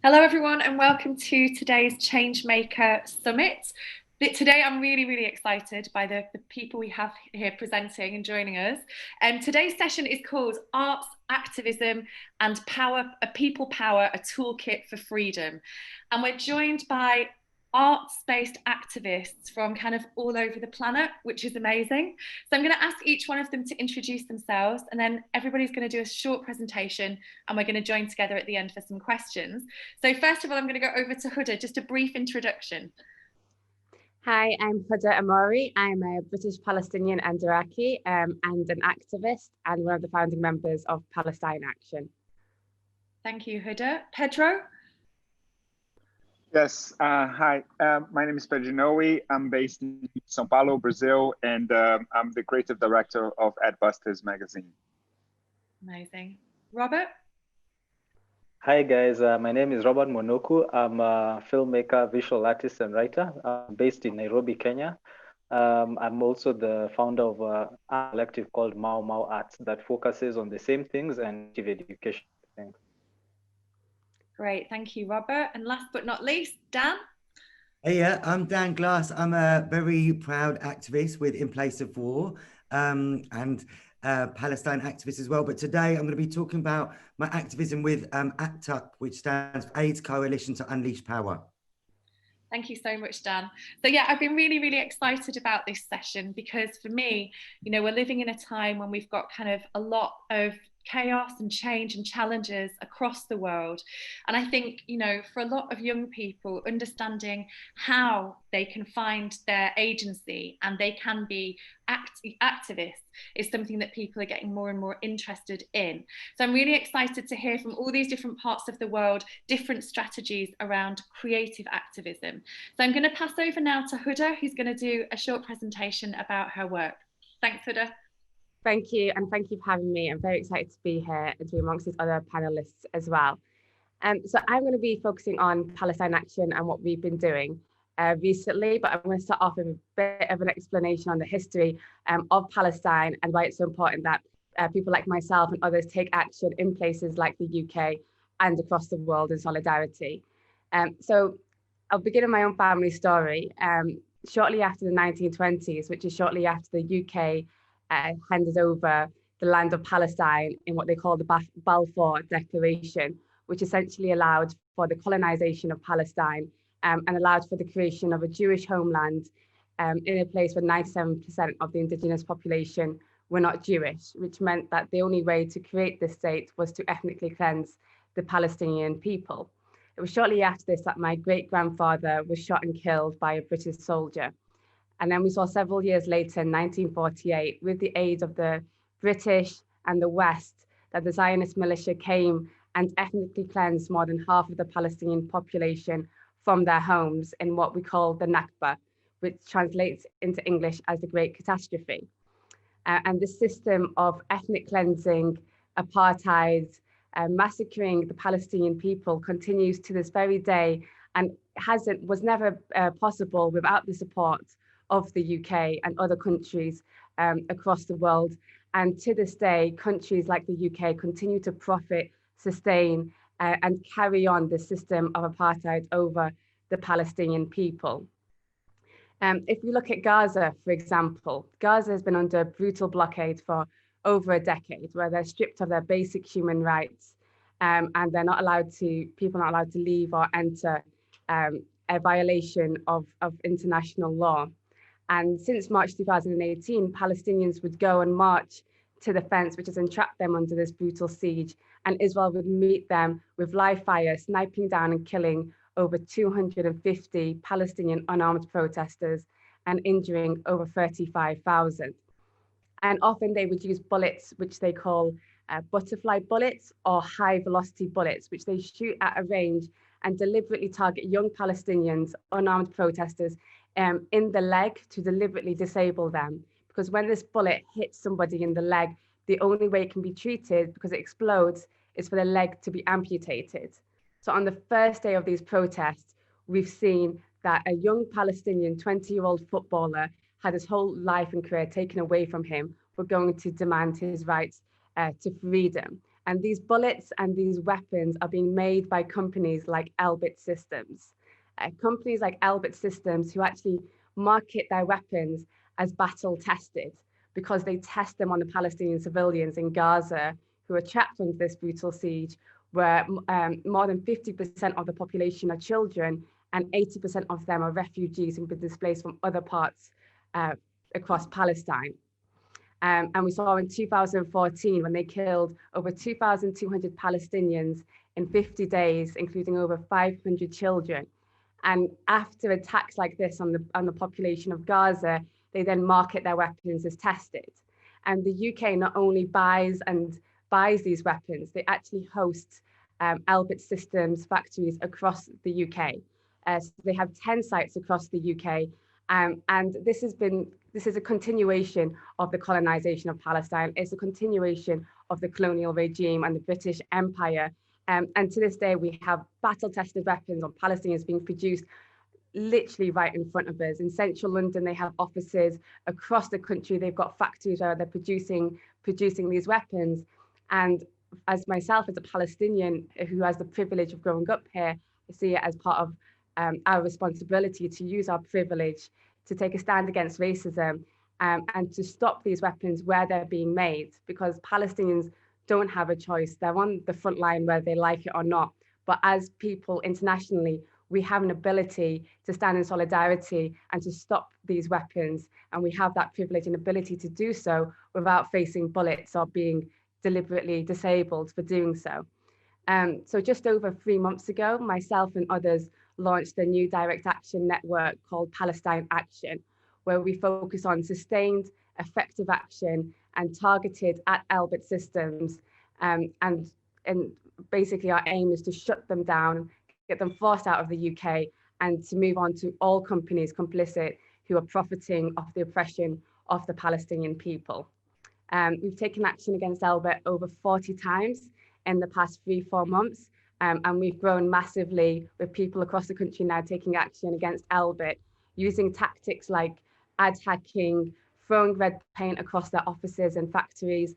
Hello everyone and welcome to today's Changemaker Summit. Today I'm really excited by the people we have here presenting and joining us. Today's session is called Arts, Activism and Power, a People Power, a Toolkit for Freedom. And we're joined by arts-based activists from kind of all over the planet, which is amazing. So I'm going to ask each one of them to introduce themselves, and then everybody's going to do a short presentation and we're going to join together at the end for some questions. So first of all, I'm going to go over to Huda, just a brief introduction. Hi, I'm Huda Amori. I'm a British Palestinian and Iraqi and an activist and one of the founding members of Palestine Action. Thank you, Huda. Pedro? Yes, hi, my name is Pedro Noe. I'm based in São Paulo, Brazil, and I'm the creative director of Adbusters magazine. Amazing. Robert? Hi guys, my name is Robert Monoku. I'm a filmmaker, visual artist and writer. I'm based in Nairobi, Kenya. I'm also the founder of a collective called Mau Mau Arts that focuses on the same things and education things. Great, thank you, Robert. And last but not least, Dan? Hey, I'm Dan Glass. I'm a very proud activist with In Place of War and Palestine activist as well. But today I'm going to be talking about my activism with ACTUC, which stands for AIDS Coalition to Unleash Power. Thank you so much, Dan. So yeah, I've been really excited about this session because for me, you know, we're living in a time when we've got kind of a lot of chaos and change and challenges across the world. And I think, you know, for a lot of young people, understanding how they can find their agency and they can be activists is something that people are getting more and more interested in. So I'm really excited to hear from all these different parts of the world, different strategies around creative activism. So I'm going to pass over now to Huda, who's going to do a short presentation about her work. Thanks, Huda. Thank you, and thank you for having me. I'm very excited to be here and to be amongst these other panelists as well. So I'm going to be focusing on Palestine Action and what we've been doing recently, but I'm going to start off with a bit of an explanation on the history of Palestine and why it's so important that people like myself and others take action in places like the UK and across the world in solidarity. So I'll begin with my own family story. Shortly after the 1920s, which is shortly after the UK handed over the land of Palestine in what they call the Balfour Declaration, which essentially allowed for the colonization of Palestine and allowed for the creation of a Jewish homeland in a place where 97% of the indigenous population were not Jewish, which meant that the only way to create this state was to ethnically cleanse the Palestinian people. It was shortly after this that my great-grandfather was shot and killed by a British soldier. And then we saw several years later, in 1948, with the aid of the British and the West, that the Zionist militia came and ethnically cleansed more than half of the Palestinian population from their homes in what we call the Nakba, which translates into English as the Great Catastrophe. And this system of ethnic cleansing, apartheid, massacring the Palestinian people continues to this very day and was never possible without the support of the UK and other countries across the world. And to this day, countries like the UK continue to profit, sustain, and carry on the system of apartheid over the Palestinian people. If we look at Gaza, for example, Gaza has been under a brutal blockade for over a decade, where they're stripped of their basic human rights, and they're not allowed to, people are not allowed to leave or enter, a violation of international law. And since March 2018, Palestinians would go and march to the fence, which has entrapped them under this brutal siege. And Israel would meet them with live fire, sniping down and killing over 250 Palestinian unarmed protesters and injuring over 35,000. And often they would use bullets, which they call butterfly bullets or high velocity bullets, which they shoot at a range and deliberately target young Palestinians, unarmed protesters, in the leg to deliberately disable them. Because when this bullet hits somebody in the leg, the only way it can be treated, because it explodes, is for the leg to be amputated. So on the first day of these protests, we've seen that a young Palestinian 20-year-old footballer had his whole life and career taken away from him for going to demand his rights to freedom. And these bullets and these weapons are being made by companies like Elbit Systems. Companies like Elbit Systems who actually market their weapons as battle tested because they test them on the Palestinian civilians in Gaza who are trapped under this brutal siege, where more than 50% of the population are children and 80% of them are refugees who've been displaced from other parts across Palestine. And we saw in 2014 when they killed over 2,200 Palestinians in 50 days, including over 500 children. And after attacks like this on the population of Gaza, they then market their weapons as tested. And the UK not only buys these weapons, they actually host Elbit Systems factories across the UK. So they have 10 sites across the UK. And this is a continuation of the colonization of Palestine. It's a continuation of the colonial regime and the British Empire. And to this day, we have battle-tested weapons on Palestinians being produced literally right in front of us. In central London, they have offices across the country. They've got factories where they're producing these weapons. And as myself, as a Palestinian who has the privilege of growing up here, I see it as part of our responsibility to use our privilege to take a stand against racism and to stop these weapons where they're being made, because Palestinians don't have a choice. They're on the front line whether they like it or not. But as people internationally, we have an ability to stand in solidarity and to stop these weapons. And we have that privilege and ability to do so without facing bullets or being deliberately disabled for doing so. So just over 3 months ago, myself and others launched a new direct action network called Palestine Action, where we focus on sustained, effective action and targeted at Elbit Systems. And basically our aim is to shut them down, get them forced out of the UK, and to move on to all companies complicit who are profiting off the oppression of the Palestinian people. We've taken action against Elbit over 40 times in the past 3-4 months. And we've grown massively with people across the country now taking action against Elbit, using tactics like ad hacking, throwing red paint across their offices and factories,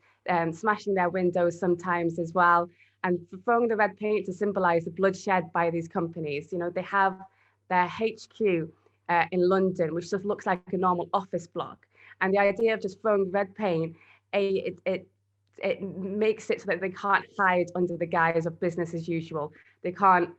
smashing their windows sometimes as well, and throwing the red paint to symbolize the bloodshed by these companies. You know, they have their HQ in London, which just looks like a normal office block. And the idea of just throwing red paint, it makes it so that they can't hide under the guise of business as usual. They can't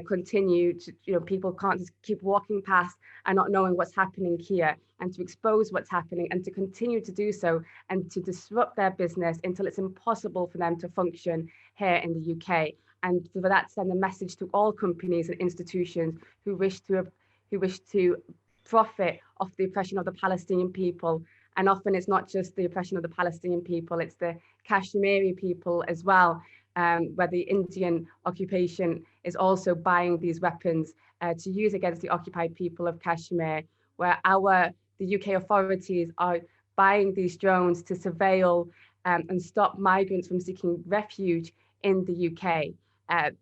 continue to, people can't just keep walking past and not knowing what's happening here, and to expose what's happening and to continue to do so and to disrupt their business until it's impossible for them to function here in the UK. And for that to send a message to all companies and institutions who wish to profit off the oppression of the Palestinian people. And often it's not just the oppression of the Palestinian people, it's the Kashmiri people as well, where the Indian occupation is also buying these weapons to use against the occupied people of Kashmir, where the UK authorities are buying these drones to surveil and stop migrants from seeking refuge in the UK.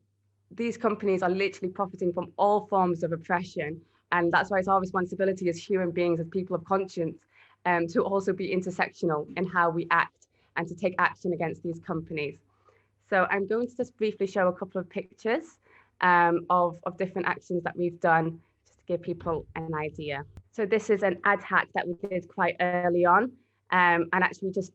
These companies are literally profiting from all forms of oppression. And that's why it's our responsibility as human beings, as people of conscience, to also be intersectional in how we act and to take action against these companies. So I'm going to just briefly show a couple of pictures of different actions that we've done, just to give people an idea. So this is an ad hack that we did quite early on, and actually just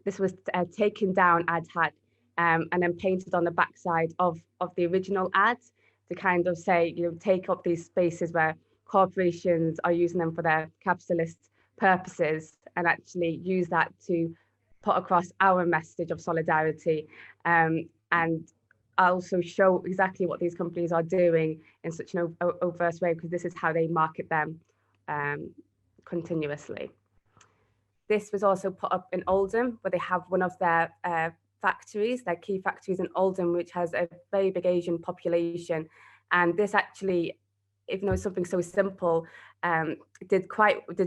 this was taken down ad hack and then painted on the backside of the original ads to kind of say, take up these spaces where corporations are using them for their capitalist purposes, and actually use that to put across our message of solidarity, and also show exactly what these companies are doing in such an overt way, because this is how they market them continuously. This was also put up in Oldham, where they have one of their factories, their key factories in Oldham, which has a very big Asian population. And this actually, even though it's something so simple, did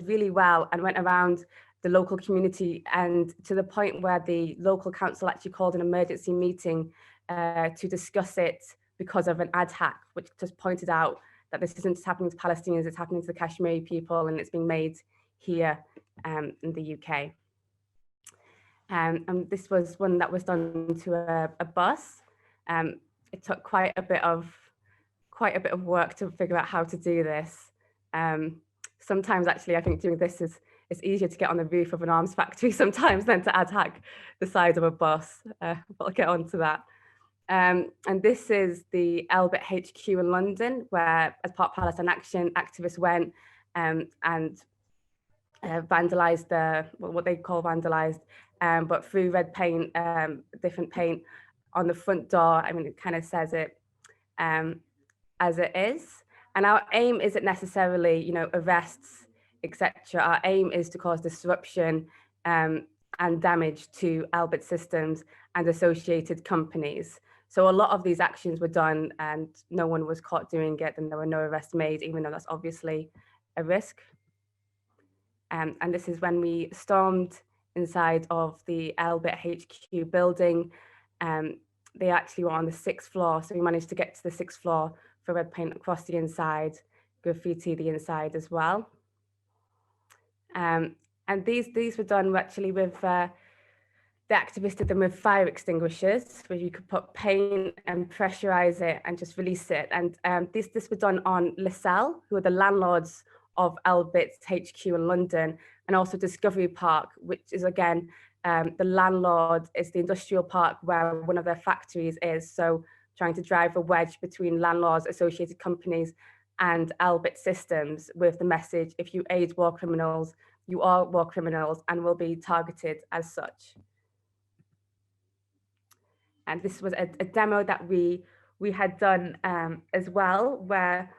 really well and went around the local community, and to the point where the local council actually called an emergency meeting to discuss it because of an ad hack, which just pointed out that this isn't just happening to Palestinians, it's happening to the Kashmiri people, and it's being made here in the UK. And this was one that was done to a bus. It took quite a bit of work to figure out how to do this. Sometimes actually I think doing this it's easier to get on the roof of an arms factory sometimes than to attack the side of a bus, but I'll get on to that. And this is the Elbit HQ in London, where as part of Palestine Action, activists went and vandalized what they call vandalized, but through red paint, different paint on the front door. I mean, it kind of says it as it is. And our aim isn't necessarily, arrests, etc. Our aim is to cause disruption and damage to Elbit systems and associated companies. So a lot of these actions were done and no one was caught doing it, and there were no arrests made, even though that's obviously a risk. And this is when we stormed inside of the Elbit HQ building. They actually were on the 6th floor, so we managed to get to the 6th floor for red paint across the inside, graffiti the inside as well. And these were done actually with, the activists did them with fire extinguishers, where you could put paint and pressurize it and just release it. And this was done on Lascelles, who are the landlords of Elbit's HQ in London, and also Discovery Park, which is again, the landlord is the industrial park where one of their factories is. So trying to drive a wedge between landlords, associated companies, and Elbit systems with the message, if you aid war criminals, you are war criminals and will be targeted as such. And this was a demo that we had done as well, where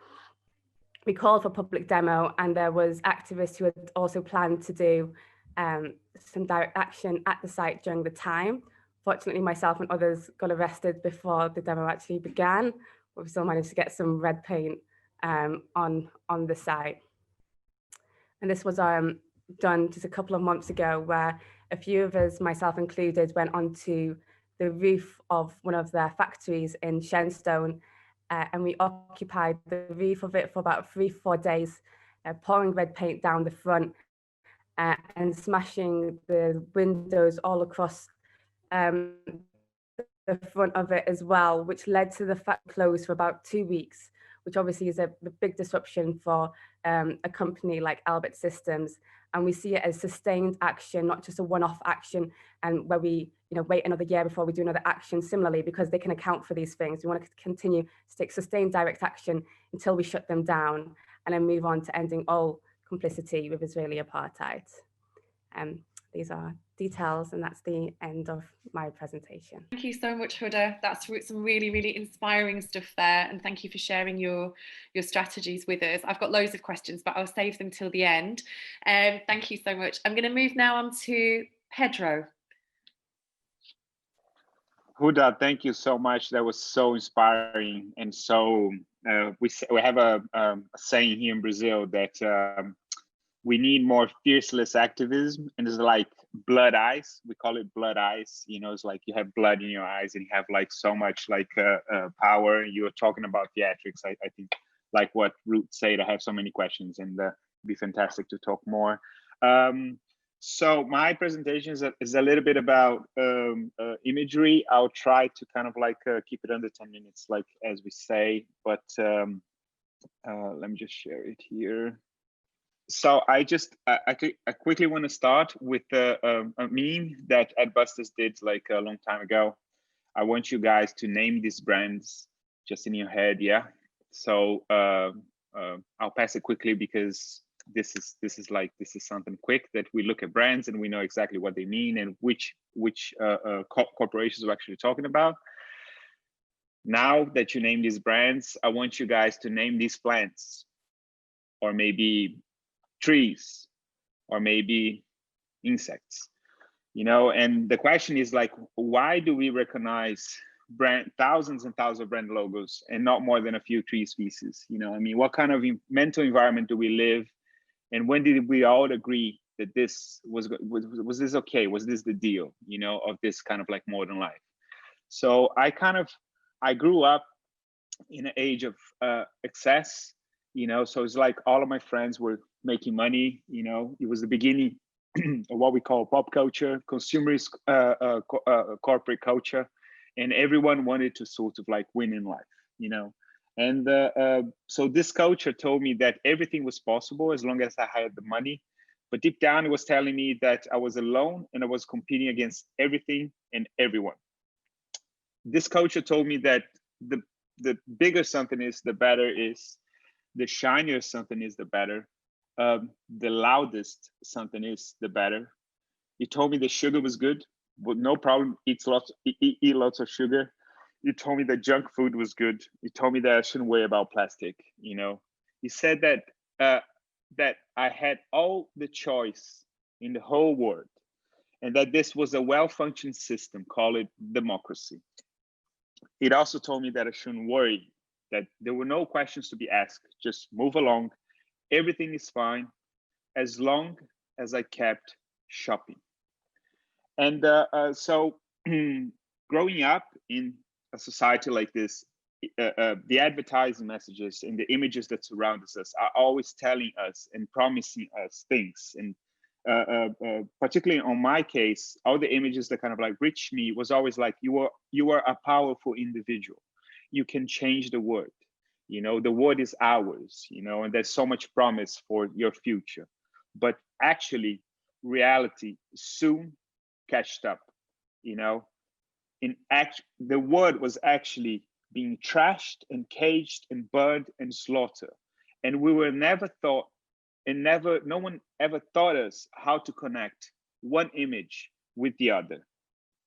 we called for public demo, and there was activists who had also planned to do some direct action at the site during the time. Fortunately, myself and others got arrested before the demo actually began, but we still managed to get some red paint on the site. And this was done just a couple of months ago, where a few of us, myself included, went onto the roof of one of their factories in Shenstone, and we occupied the roof of it for about 3-4 days, pouring red paint down the front and smashing the windows all across the front of it as well, which led to the factory close for about 2 weeks, which obviously is a big disruption for a company like Elbit Systems. And we see it as sustained action, not just a one-off action, and where we wait another year before we do another action similarly, because they can account for these things. We want to continue to take sustained direct action until we shut them down, and then move on to ending all complicity with Israeli apartheid. These are details, and that's the end of my presentation. Thank you so much, Huda. That's some really, really inspiring stuff there, and thank you for sharing your strategies with us. I've got loads of questions, but I'll save them till the end. Thank you so much. I'm going to move now on to Pedro. Huda, thank you so much. That was so inspiring, and so we have a saying here in Brazil that we need more fearless activism, and it's like blood eyes. We call it blood eyes. It's like you have blood in your eyes and you have like so much like power. You were talking about theatrics. I think like what Ruth said, I have so many questions, and it'd be fantastic to talk more. So my presentation is a little bit about imagery. I'll try to kind of like keep it under 10 minutes, like as we say, but let me just share it here. So I quickly want to start with a meme that Adbusters did like a long time ago. I want you guys to name these brands just in your head, yeah? So I'll pass it quickly because this is something quick, that we look at brands and we know exactly what they mean and which corporations we're actually talking about. Now that you name these brands, I want you guys to name these plants, or maybe trees, or maybe insects, and the question is like, why do we recognize thousands and thousands of brand logos and not more than a few tree species? I mean, what kind of mental environment do we live? And when did we all agree that this was this okay? Was this the deal, of this kind of like modern life? So I grew up in an age of excess, so it's like all of my friends were making money, it was the beginning what we call pop culture, consumerist corporate culture, and everyone wanted to sort of like win in life, you know. And so this culture told me that everything was possible as long as I had the money. But deep down, it was telling me that I was alone and I was competing against everything and everyone. This culture told me that the bigger something is, the better is, the shinier something is, the better, the loudest something is, the better. It told me that sugar was good, but no problem, eat lots of sugar. You told me that junk food was good. You told me that I shouldn't worry about plastic, you know. He said that that I had all the choice in the whole world, and that this was a well-functioning system, call it democracy. It also told me that I shouldn't worry, that there were no questions to be asked, just move along. Everything is fine as long as I kept shopping. And so growing up in a society like this, the advertising messages and the images that surround us are always telling us and promising us things. And particularly on my case, all the images that kind of like reached me was always like, you are a powerful individual. You can change the world. You know, the world is ours, you know, and there's so much promise for your future. But actually, reality soon catched up, you know. The world was actually being trashed and caged and burned and slaughtered. And we were never taught, and no one ever taught us how to connect one image with the other.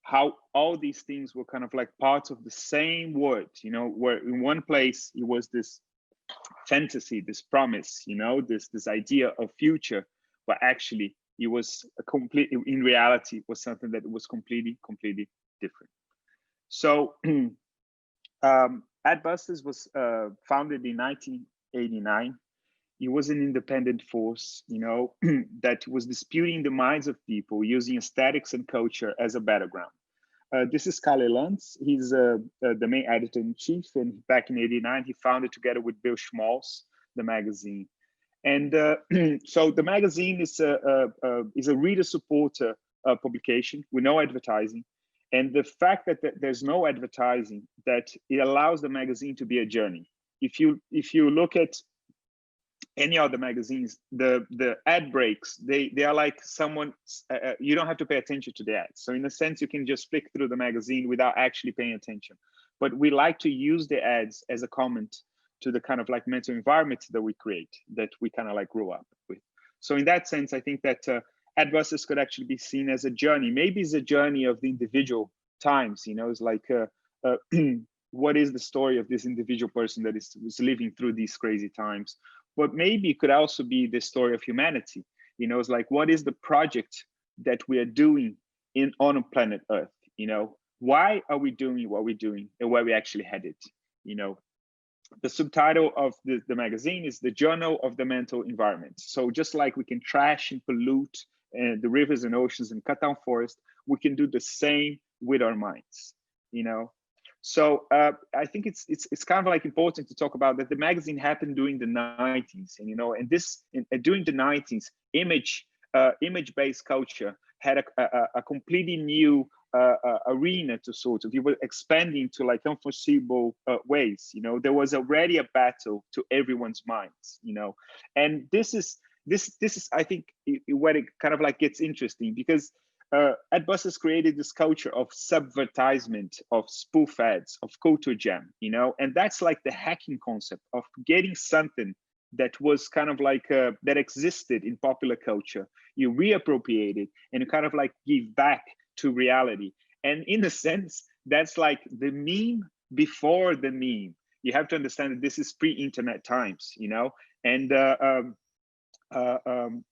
How all these things were kind of like parts of the same world, you know, where in one place it was this fantasy, this promise, you know, this idea of future, but actually it was in reality was something that was completely different. So Adbusters was founded in 1989. It was an independent force, you know, that was disputing the minds of people using aesthetics and culture as a battleground. This is Kalle Lantz. He's the main editor-in-chief, and back in '89, he founded together with Bill Schmalz the magazine. And so the magazine is a reader-supporter publication with no advertising. And the fact that there's no advertising, that it allows the magazine to be a journey. If you look at any other magazines, the ad breaks, they are like someone, you don't have to pay attention to the ads. So in a sense, you can just flick through the magazine without actually paying attention. But we like to use the ads as a comment to the kind of like mental environment that we create, that we kind of like grow up with. So in that sense, I think that Adbusters could actually be seen as a journey. Maybe it's a journey of the individual times, you know, it's like, what is the story of this individual person that is living through these crazy times? But maybe it could also be the story of humanity. You know, it's like, what is the project that we are doing on planet Earth? You know, why are we doing what we're doing and where we actually headed? You know, the subtitle of the magazine is The Journal of the Mental Environment. So just like we can trash and pollute the rivers and oceans and cut down forests, we can do the same with our minds, you know? So I think it's kind of like important to talk about that the magazine happened during the 90s, and you know, and during the 90s, image-based culture had a completely new arena to sort of, you were expanding to like unforeseeable ways. You know, there was already a battle to everyone's minds. You know, and this is I think where it kind of like gets interesting, because Adbusters created this culture of subvertisement, of spoof ads, of culture jam, you know, and that's like the hacking concept of getting something that was kind of like that existed in popular culture, you reappropriate it and you kind of like give back to reality. And in a sense, that's like the meme before the meme. You have to understand that this is pre-internet times, you know, and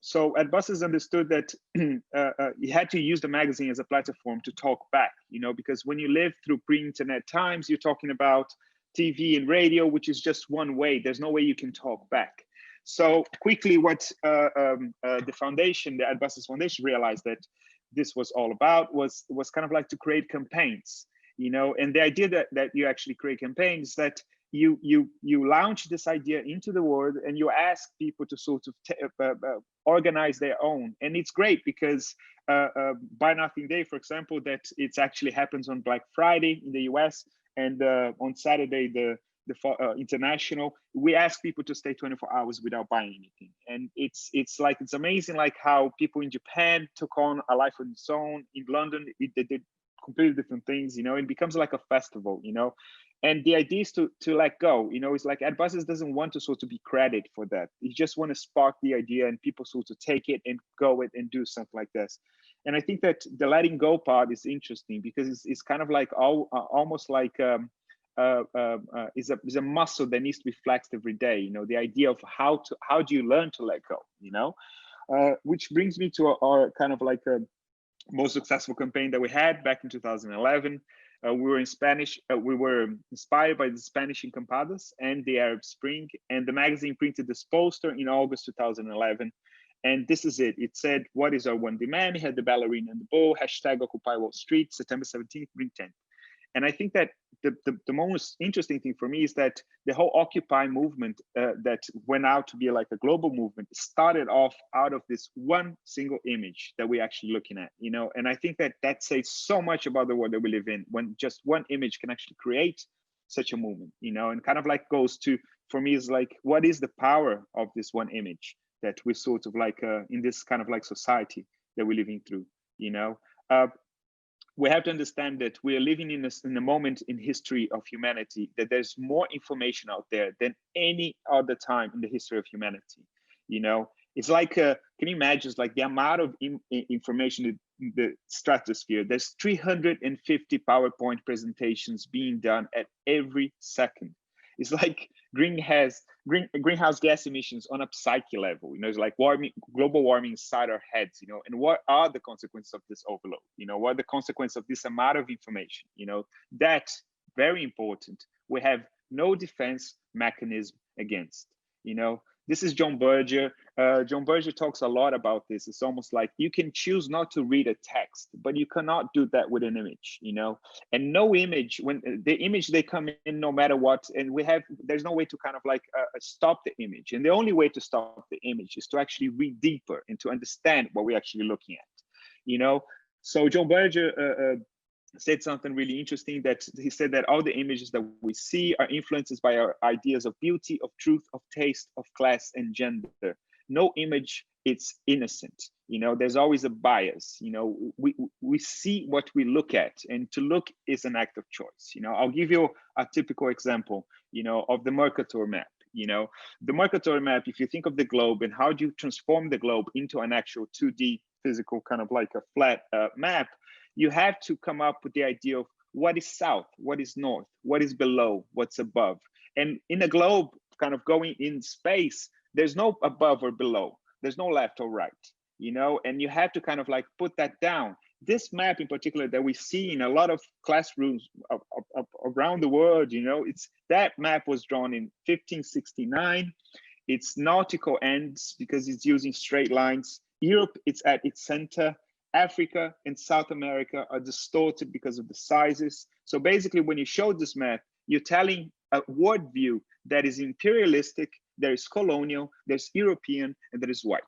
so Adbusters understood that you had to use the magazine as a platform to talk back, you know, because when you live through pre-internet times, you're talking about TV and radio, which is just one way. There's no way you can talk back. So quickly, what the foundation, the Adbusters Foundation, realized that this was all about was kind of like to create campaigns, you know, and the idea that you actually create campaigns is that you launch this idea into the world, and you ask people to sort of organize their own. And it's great because Buy Nothing Day, for example, that it actually happens on Black Friday in the US, and on Saturday the international, we ask people to stay 24 hours without buying anything. And it's amazing, like how people in Japan took on a life on its own. In London, they did completely different things, it becomes like a festival, and the idea is to let go. It's like Advisors doesn't want to sort of be credit for that. You just want to spark the idea and people sort of take it and go it and do something like this. And I think that the letting go part is interesting because it's kind of like almost like is a muscle that needs to be flexed every day. The idea of how do you learn to let go, which brings me to our kind of like a most successful campaign that we had back in 2011. We were in Spanish. We were inspired by the Spanish Encampadas and the Arab Spring, and the magazine printed this poster in August 2011. And this is it. It said, "What is our one demand?" It had the ballerina and the bull, hashtag Occupy Wall Street, September 17th, bring 10. And I think that the most interesting thing for me is that the whole Occupy movement that went out to be like a global movement started off out of this one single image that we're actually looking at, and I think that says so much about the world that we live in, when just one image can actually create such a movement, and kind of like goes to, for me, is like, what is the power of this one image that we sort of like in this kind of like society that we're living through, we have to understand that we are living in a moment in history of humanity that there's more information out there than any other time in the history of humanity. It's like, can you imagine, it's like the amount of information in the stratosphere. There's 350 PowerPoint presentations being done at every second. It's like greenhouse gas emissions on a psyche level. It's like global warming inside our heads. And what are the consequences of this overload? What are the consequences of this amount of information? That's very important. We have no defense mechanism against. This is John Berger. John Berger talks a lot about this. It's almost like you can choose not to read a text, but you cannot do that with an image, and no image, when the image, they come in no matter what, and there's no way to kind of like stop the image. And the only way to stop the image is to actually read deeper and to understand what we're actually looking at, So John Berger said something really interesting, that he said that all the images that we see are influenced by our ideas of beauty, of truth, of taste, of class, and gender. No image, it's innocent. There's always a bias. We see what we look at, and to look is an act of choice. I'll give you a typical example, of the Mercator map. The Mercator map, if you think of the globe and how do you transform the globe into an actual 2D physical kind of like a flat map, you have to come up with the idea of what is south, what is north, what is below, what's above. And in a globe kind of going in space, there's no above or below, there's no left or right, and you have to kind of like put that down. This map in particular that we see in a lot of classrooms around the world, that map was drawn in 1569. It's nautical ends because it's using straight lines. Europe, it's at its center. Africa and South America are distorted because of the sizes. So basically, when you show this map, you're telling a worldview that is imperialistic, there is colonial, there's European, and there is white.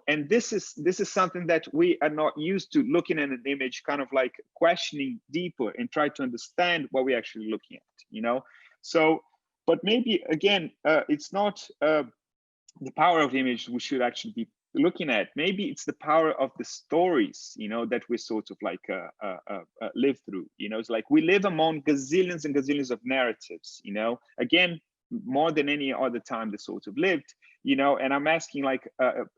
And this is something that we are not used to, looking at an image, kind of like questioning deeper and try to understand what we're actually looking at. So, but maybe again, it's not the power of image we should actually be looking at. Maybe it's the power of the stories, that we sort of like live through. It's like we live among gazillions and gazillions of narratives, again, more than any other time they sort of lived, and I'm asking, like,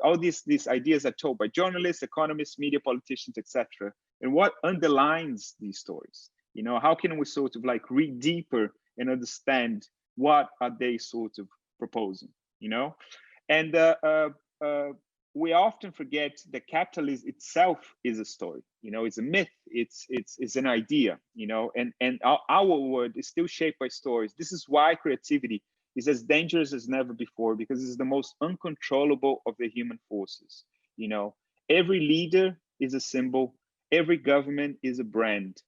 all these ideas are told by journalists, economists, media, politicians, etc. And what underlines these stories? How can we sort of like read deeper and understand what are they sort of proposing? And we often forget that capitalism itself is a story. It's a myth. It's an idea. And our world is still shaped by stories. This is why creativity is as dangerous as never before, because it's the most uncontrollable of the human forces. Every leader is a symbol. Every government is a brand.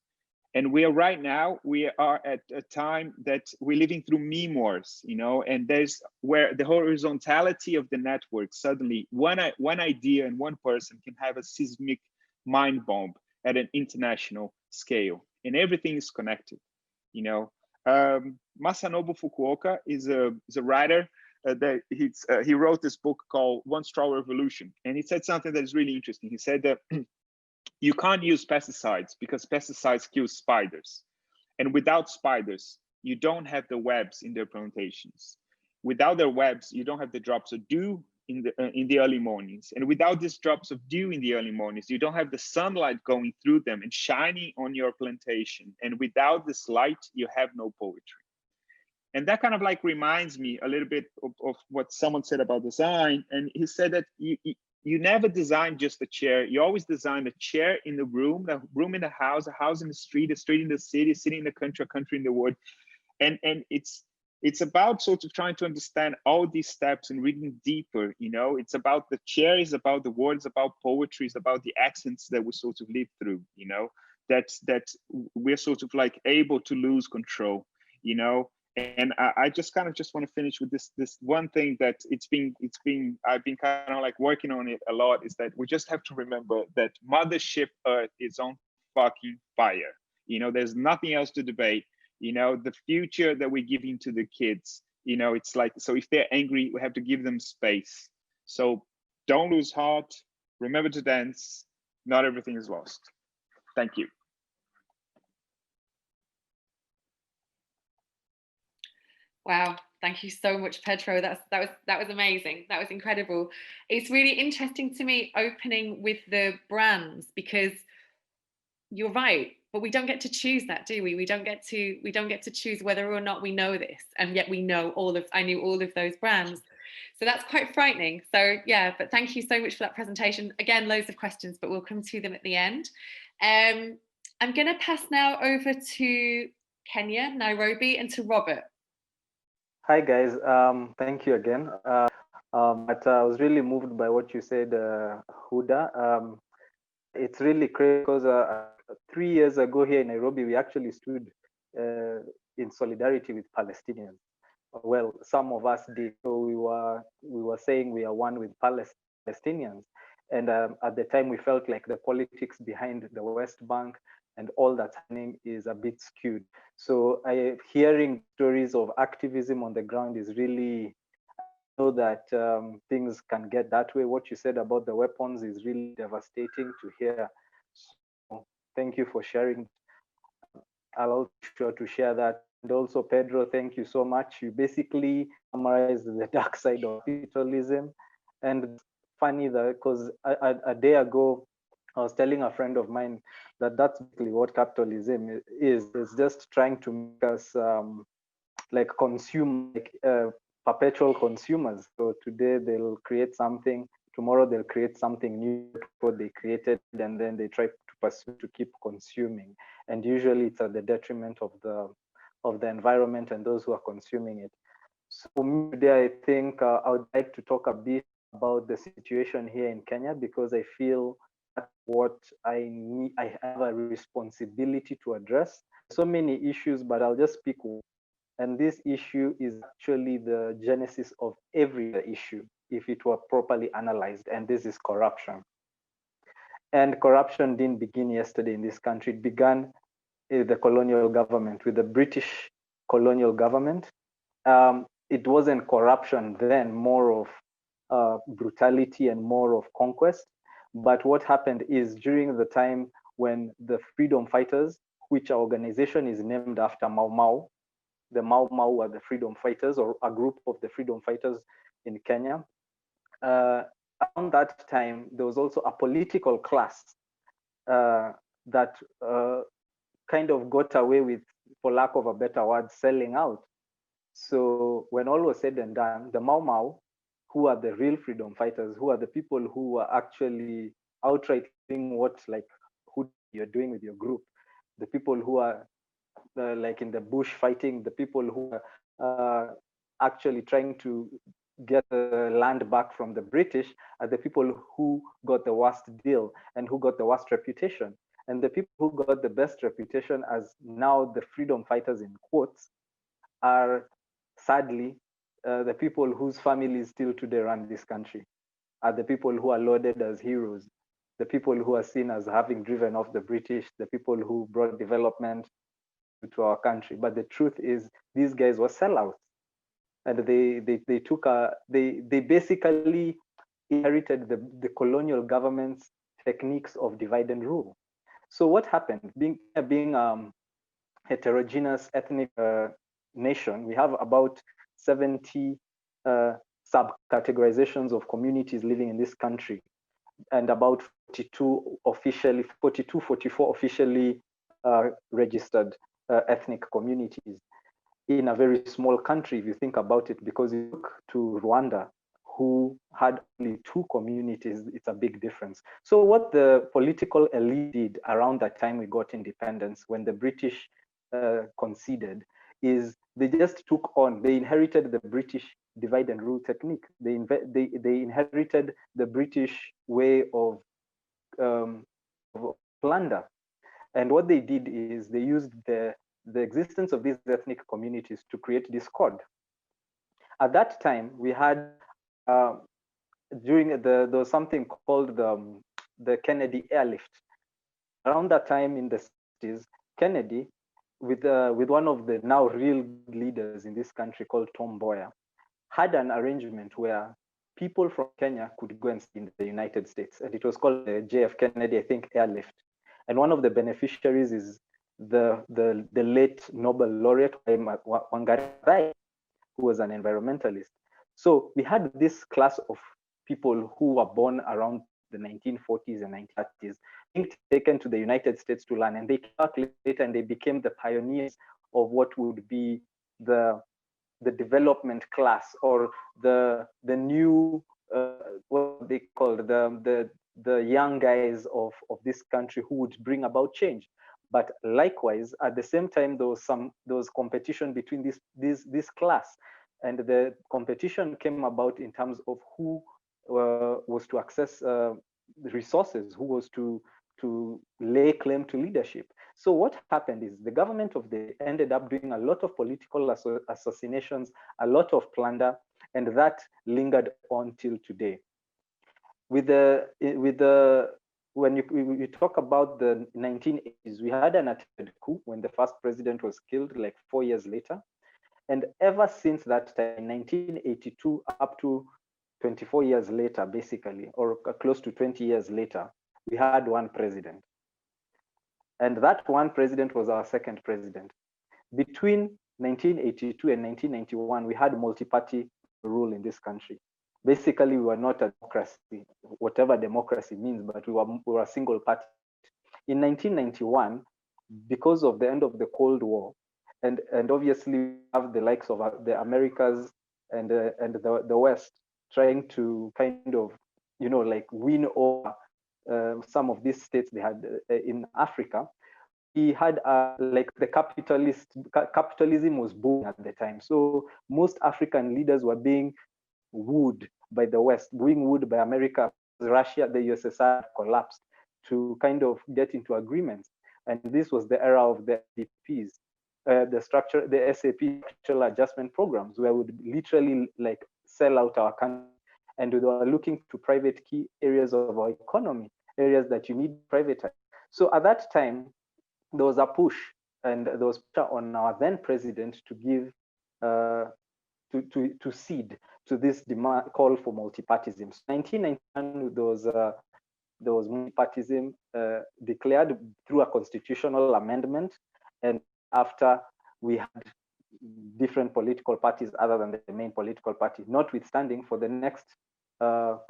And we are right now, we are at a time that we're living through meme wars, you know, and there's where the horizontality of the network, suddenly one idea and one person can have a seismic mind bomb at an international scale, and everything is connected, you know. Masanobu Fukuoka is a writer that he wrote this book called One Straw Revolution, and he said something that is really interesting. He said that you can't use pesticides because pesticides kill spiders. And without spiders, you don't have the webs in their plantations. Without their webs, you don't have the drops of dew in the early mornings. And without these drops of dew in the early mornings, you don't have the sunlight going through them and shining on your plantation. And without this light, you have no poetry. And that kind of like reminds me a little bit of what someone said about design. And he said that you never design just a chair. You always design a chair in the room in the house, a house in the street, a street in the city, city in the country, a country in the world. And it's about sort of trying to understand all these steps and reading deeper, you know. It's about the chair, it's about the words, about poetry, it's about the accents that we sort of live through, you know, that we're sort of like able to lose control, you know. And I just kind of just want to finish with this one thing that I've been kind of like working on it a lot, is that we just have to remember that Mothership Earth is on fucking fire. You know, there's nothing else to debate. You know, the future that we're giving to the kids, you know, it's like, so if they're angry, we have to give them space. So don't lose heart. Remember to dance. Not everything is lost. Thank you. Wow, thank you so much, Pedro. That was amazing. That was incredible. It's really interesting to me opening with the brands, because you're right, but we don't get to choose that, do we? We don't get to choose whether or not we know this, and yet we know I knew all of those brands. So that's quite frightening. So yeah, but thank you so much for that presentation. Again, loads of questions, but we'll come to them at the end. I'm going to pass now over to Kenya, Nairobi, and to Robert. Hi guys, thank you again. But I was really moved by what you said, Huda. It's really crazy because 3 years ago here in Nairobi, we actually stood in solidarity with Palestinians. Well, some of us did. So we were saying we are one with Palestinians. And at the time, we felt like the politics behind the West Bank and all that's happening is a bit skewed. So hearing stories of activism on the ground is really, I know that things can get that way. What you said about the weapons is really devastating to hear. So thank you for sharing. I'll also be sure to share that. And also, Pedro, thank you so much. You basically summarized the dark side of capitalism. And funny that because a day ago, I was telling a friend of mine that that's basically what capitalism is. It's just trying to make us like consume, like perpetual consumers. So today they'll create something, tomorrow they'll create something new what they created, and then they try to pursue to keep consuming. And usually it's at the detriment of the environment and those who are consuming it. So for me today, I think I would like to talk a bit about the situation here in Kenya, because I feel that's what I need. I have a responsibility to address. So many issues, but I'll just pick one. And this issue is actually the genesis of every issue, if it were properly analyzed, and this is corruption. And corruption didn't begin yesterday in this country. It began with the colonial government, with the British colonial government. It wasn't corruption then, more of brutality and more of conquest. But what happened is during the time when the freedom fighters, which our organization is named after Mau Mau, the Mau Mau were the freedom fighters, or a group of the freedom fighters in Kenya. Around that time, there was also a political class that kind of got away with, for lack of a better word, selling out. So when all was said and done, the Mau Mau, who are the real freedom fighters, who are the people who are actually outright doing what, like, who you're doing with your group, the people who are like in the bush fighting, the people who are actually trying to get the land back from the British, are the people who got the worst deal and who got the worst reputation. And the people who got the best reputation as now the freedom fighters in quotes are sadly the people whose families still today run this country, are the people who are lauded as heroes, the people who are seen as having driven off the British, the people who brought development to our country. But the truth is, these guys were sellouts, and they basically inherited the colonial government's techniques of divide and rule. So what happened? Being heterogeneous ethnic nation, we have about 70 subcategorizations of communities living in this country, and about 44 officially registered ethnic communities in a very small country, if you think about it, because you look to Rwanda, who had only 2 communities, it's a big difference. So what the political elite did around that time we got independence, when the British conceded, is they just took on, they inherited the British divide and rule technique. They inherited the British way of plunder. And what they did is they used the existence of these ethnic communities to create discord. At that time, we had there was something called the Kennedy airlift. Around that time in the 60s, Kennedy, with one of the now real leaders in this country called Tom Mboya, had an arrangement where people from Kenya could go and stay in the United States, and it was called the JF Kennedy, I think, airlift. And one of the beneficiaries is the late Nobel laureate Wangari, who was an environmentalist. So we had this class of people who were born around the 1940s and 1930s being taken to the United States to learn, and they came back later and they became the pioneers of what would be the development class, or the new what they call the young guys of this country who would bring about change. But likewise, at the same time, there was competition between this class, and the competition came about in terms of who was to access resources, who was to lay claim to leadership. So what happened is the government of the ended up doing a lot of political assassinations, a lot of plunder, and that lingered on till today. When you talk about the 1980s, we had an attempted coup when the first president was killed like 4 years later. And ever since that time, 1982 up to 24 years later, basically, or close to 20 years later, we had one president. And that one president was our second president. Between 1982 and 1991, we had multi-party rule in this country. Basically, we were not a democracy, whatever democracy means, but we were a single party. In 1991, because of the end of the Cold War, and obviously we have the likes of the Americas and the West trying to kind of, like win over some of these states they had in Africa. He had like the capitalism was booming at the time. So most African leaders were being wooed by the West, being wooed by America. Russia, the USSR collapsed to kind of get into agreements. And this was the era of the SAPs, the SAP structural adjustment programs, where we would literally like sell out our country, and we were looking to private key areas of our economy, areas that you need private. So at that time, there was a push, and there was pressure on our then president to give to cede to this demand call for multipartism. So 1991, there was multipartism declared through a constitutional amendment, and after we had different political parties other than the main political party, notwithstanding for the next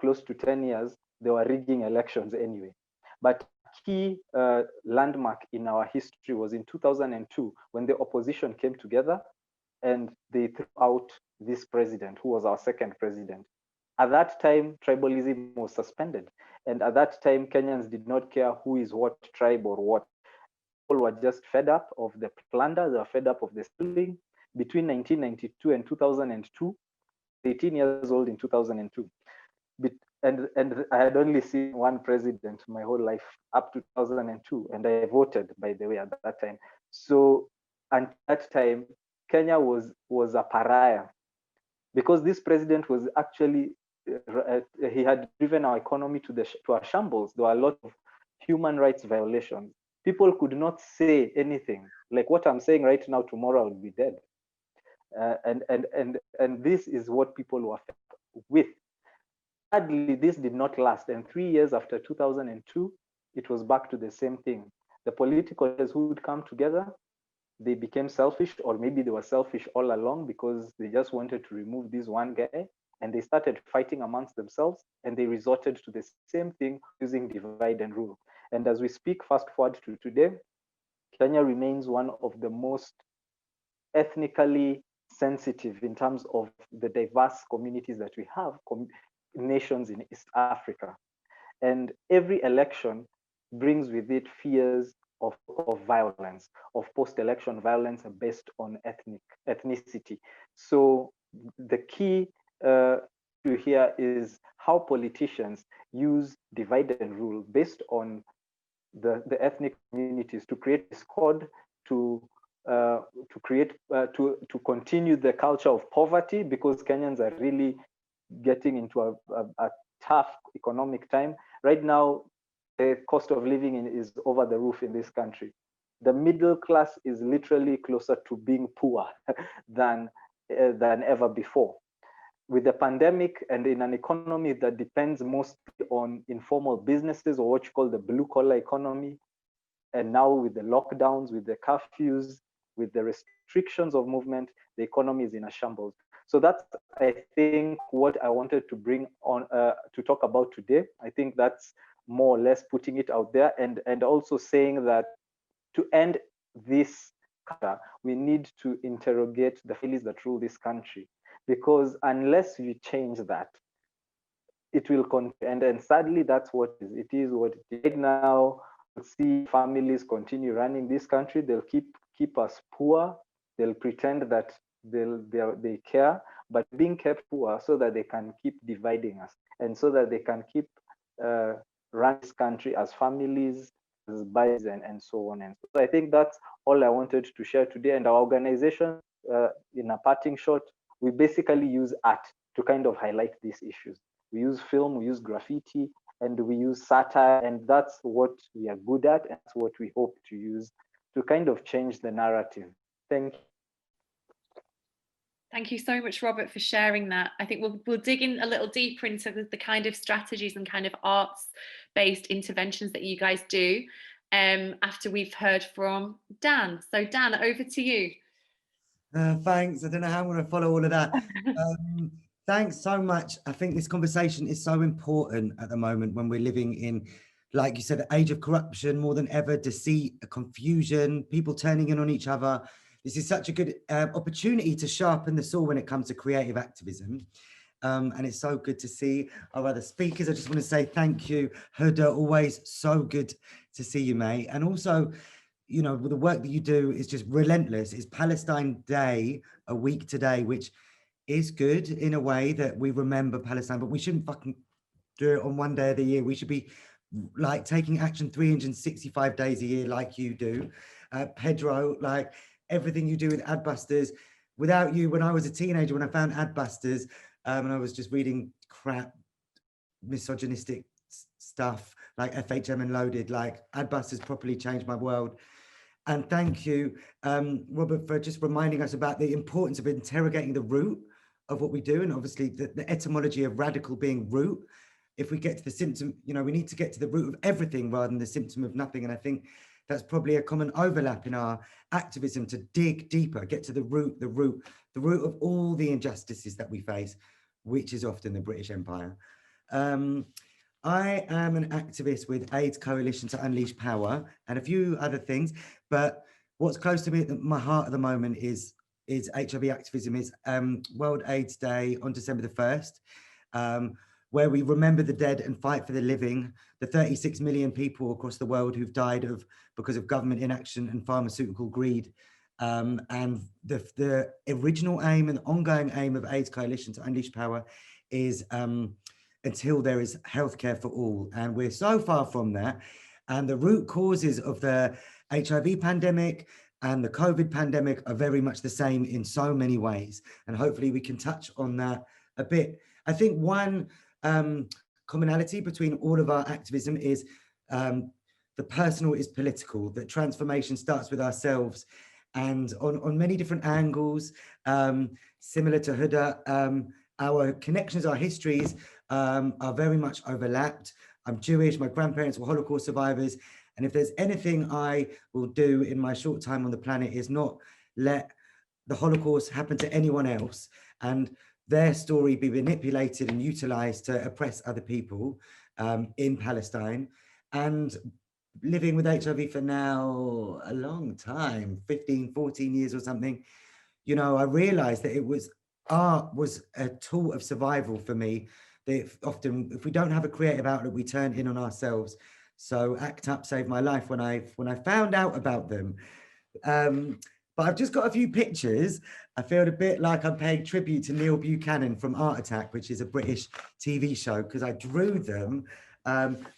close to 10 years, they were rigging elections anyway. But key landmark in our history was in 2002, when the opposition came together and they threw out this president, who was our second president. At that time, tribalism was suspended. And at that time, Kenyans did not care who is what tribe or what. People were just fed up of the plunder, they were fed up of the stealing. Between 1992 and 2002, 18 years old in 2002. and I had only seen one president my whole life up to 2002, and I voted, by the way, at that time. So at that time, Kenya was a pariah, because this president was actually he had driven our economy to a shambles. There were a lot of human rights violations. People could not say anything. Like what I'm saying right now, tomorrow I'll be dead. And this is what people were faced with. Sadly, this did not last. And 3 years after 2002, it was back to the same thing. The political leaders who would come together, they became selfish, or maybe they were selfish all along because they just wanted to remove this one guy, and they started fighting amongst themselves, and they resorted to the same thing, using divide and rule. And as we speak, fast forward to today, Kenya remains one of the most ethnically sensitive in terms of the diverse communities that we have, nations in East Africa. And every election brings with it fears of violence, of post-election violence based on ethnicity. So the key to here is how politicians use divide and rule based on the ethnic communities to create discord, to continue the culture of poverty, because Kenyans are really getting into a tough economic time. Right now, the cost of living is over the roof in this country. The middle class is literally closer to being poor than ever before. With the pandemic and in an economy that depends mostly on informal businesses, or what you call the blue collar economy, and now with the lockdowns, with the curfews, with the restrictions of movement, the economy is in a shambles. So that's, I think, what I wanted to bring on to talk about today. I think that's more or less putting it out there, and also saying that to end this, we need to interrogate the families that rule this country, because unless we change that, it will continue. And sadly, that's what it is. What it is right now. See families continue running this country. They'll keep us poor. They'll pretend that they care, but being kept poor so that they can keep dividing us, and so that they can keep run this country as families, as bias, and so on. And so I think that's all I wanted to share today. And our organization, in a parting shot, we basically use art to kind of highlight these issues. We use film, we use graffiti, and we use satire, and that's what we are good at, and that's what we hope to use to kind of change the narrative. Thank you. Thank you so much, Robert, for sharing that. I think we'll dig in a little deeper into the kind of strategies and kind of arts-based interventions that you guys do after we've heard from Dan. So Dan, over to you. Thanks. I don't know how I'm going to follow all of that. Thanks so much. I think this conversation is so important at the moment when we're living in, like you said, the age of corruption more than ever, deceit, confusion, people turning in on each other. This is such a good opportunity to sharpen the saw when it comes to creative activism. And it's so good to see our other speakers. I just want to say thank you, Huda. Always so good to see you, mate. And also, you know, the work that you do is just relentless. It's Palestine Day, a week today, which is good in a way that we remember Palestine, but we shouldn't fucking do it on one day of the year. We should be like taking action 365 days a year like you do. Pedro, like everything you do with Adbusters. Without you, when I was a teenager, when I found Adbusters, and I was just reading crap, misogynistic stuff like FHM and Loaded, like Adbusters properly changed my world. And thank you, Robert, for just reminding us about the importance of interrogating the root of what we do, and obviously the etymology of radical being root. If we get to the symptom, you know, we need to get to the root of everything rather than the symptom of nothing. And I think that's probably a common overlap in our activism, to dig deeper, get to the root of all the injustices that we face, which is often the British Empire. I am an activist with AIDS Coalition to Unleash Power and a few other things, but what's close to me at my heart at the moment is HIV activism, is World AIDS Day on December the 1st, where we remember the dead and fight for the living, the 36 million people across the world who've died because of government inaction and pharmaceutical greed. And the original aim and ongoing aim of AIDS Coalition to Unleash Power is until there is healthcare for all. And we're so far from that. And the root causes of the HIV pandemic and the COVID pandemic are very much the same in so many ways. And hopefully we can touch on that a bit. I think one commonality between all of our activism is the personal is political, that transformation starts with ourselves. And on many different angles, similar to Huda, our connections, our histories are very much overlapped. I'm Jewish, my grandparents were Holocaust survivors. And if there's anything I will do in my short time on the planet is not let the Holocaust happen to anyone else and their story be manipulated and utilized to oppress other people in Palestine. And living with HIV for now a long time, 15, 14 years or something, you know, I realized that art was a tool of survival for me. That often, if we don't have a creative outlet, we turn in on ourselves. So ACT UP saved my life when I found out about them. But I've just got a few pictures. I feel a bit like I'm paying tribute to Neil Buchanan from Art Attack, which is a British TV show, because I drew them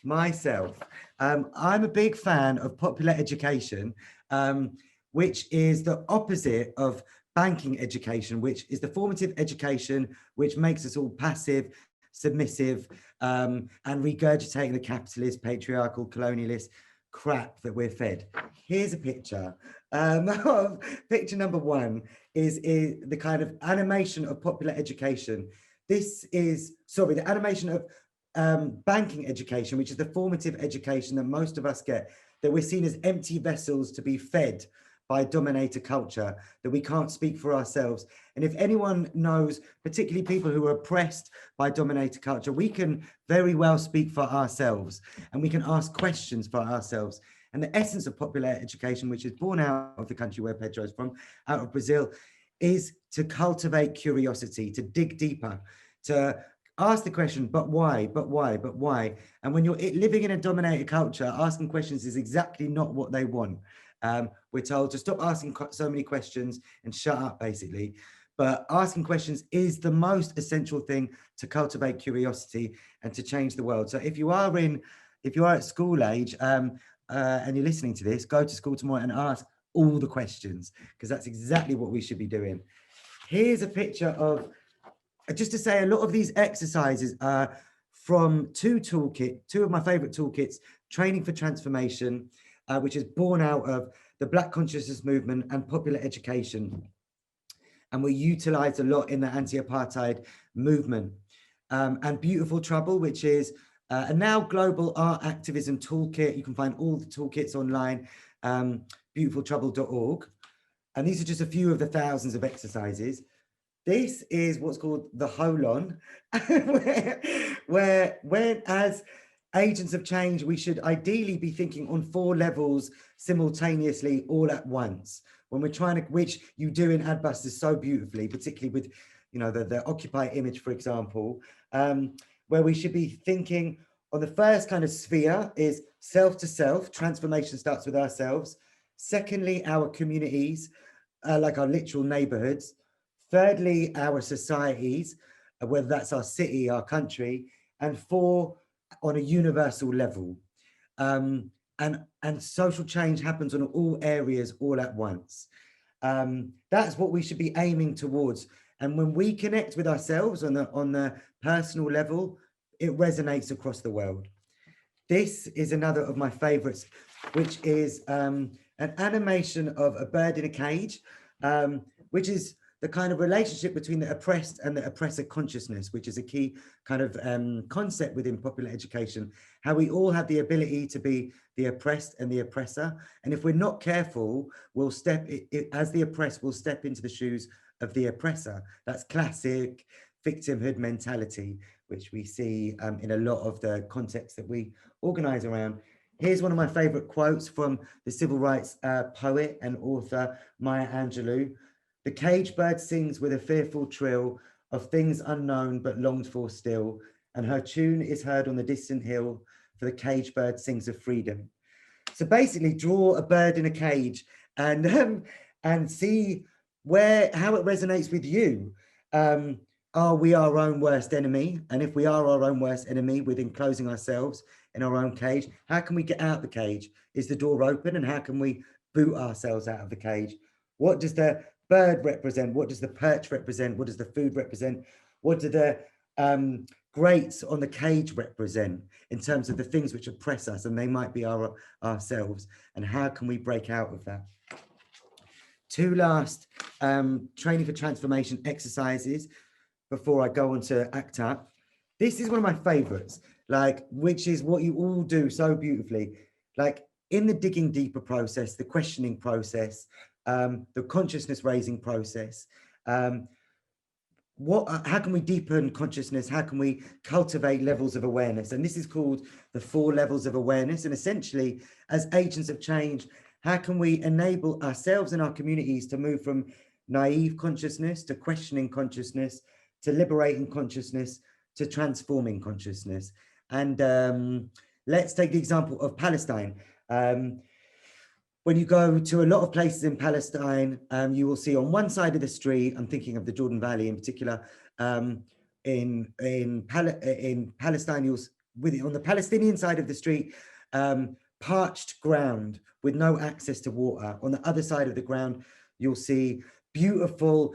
myself. I'm a big fan of popular education, which is the opposite of banking education, which is the formative education, which makes us all passive, submissive, and regurgitating the capitalist, patriarchal, colonialist crap that we're fed. Here's a picture. Picture number one is the kind of animation of popular education. This is, sorry, the animation of banking education, which is the formative education that most of us get, that we're seen as empty vessels to be fed by dominator culture, that we can't speak for ourselves. And if anyone knows, particularly people who are oppressed by dominator culture, we can very well speak for ourselves and we can ask questions for ourselves. And the essence of popular education, which is born out of the country where Pedro is from, out of Brazil, is to cultivate curiosity, to dig deeper, to ask the question, but why, but why, but why? And when you're living in a dominated culture, asking questions is exactly not what they want. We're told to stop asking so many questions and shut up, basically. But asking questions is the most essential thing to cultivate curiosity and to change the world. So if you are at school age and you're listening to this, go to school tomorrow and ask all the questions, because that's exactly what we should be doing. Here's a picture of, just to say, a lot of these exercises are from two of my favorite toolkits, Training for Transformation, which is born out of the Black consciousness movement and popular education. And we utilized a lot in the anti-apartheid movement. And Beautiful Trouble, which is a now global art activism toolkit. You can find all the toolkits online, beautifultrouble.org. And these are just a few of the thousands of exercises. This is what's called the Holon, where as agents of change, we should ideally be thinking on 4 levels simultaneously, all at once. When we're trying to, which you do in Adbusters so beautifully, particularly with, you know, the Occupy image, for example, where we should be thinking on the first kind of sphere is self to self, transformation starts with ourselves. Secondly, our communities, like our literal neighborhoods. Thirdly, our societies, whether that's our city, our country. And 4, on a universal level. And social change happens on all areas all at once. That's what we should be aiming towards. And when we connect with ourselves on the personal level, it resonates across the world. This is another of my favorites, which is an animation of a bird in a cage, which is the kind of relationship between the oppressed and the oppressor consciousness, which is a key kind of concept within popular education, how we all have the ability to be the oppressed and the oppressor. And if we're not careful, we'll as the oppressed, we'll step into the shoes of the oppressor. That's classic victimhood mentality, which we see in a lot of the contexts that we organize around. Here's one of my favorite quotes from the civil rights poet and author, Maya Angelou. The cage bird sings with a fearful trill of things unknown but longed for still, and her tune is heard on the distant hill, for the cage bird sings of freedom. So basically, draw a bird in a cage and see how it resonates with you. are we our own worst enemy? And if we are our own worst enemy within closing ourselves in our own cage, how can we get out the cage? Is the door open? And how can we boot ourselves out of the cage? What does the bird represent? What does the perch represent? What does the food represent? What do the grates on the cage represent in terms of the things which oppress us? And they might be ourselves. And how can we break out of that? Two last training for transformation exercises before I go on to ACT UP. This is one of my favorites, like, which is what you all do so beautifully. Like in the digging deeper process, the questioning process, the consciousness raising process, how can we deepen consciousness? How can we cultivate levels of awareness? And this is called the 4 levels of awareness. And essentially, as agents of change, how can we enable ourselves and our communities to move from naive consciousness to questioning consciousness, to liberating consciousness, to transforming consciousness? And let's take the example of Palestine. When you go to a lot of places in Palestine, you will see on one side of the street, I'm thinking of the Jordan Valley in particular, in Palestine, on the Palestinian side of the street, parched ground with no access to water. On the other side of the ground, you'll see beautiful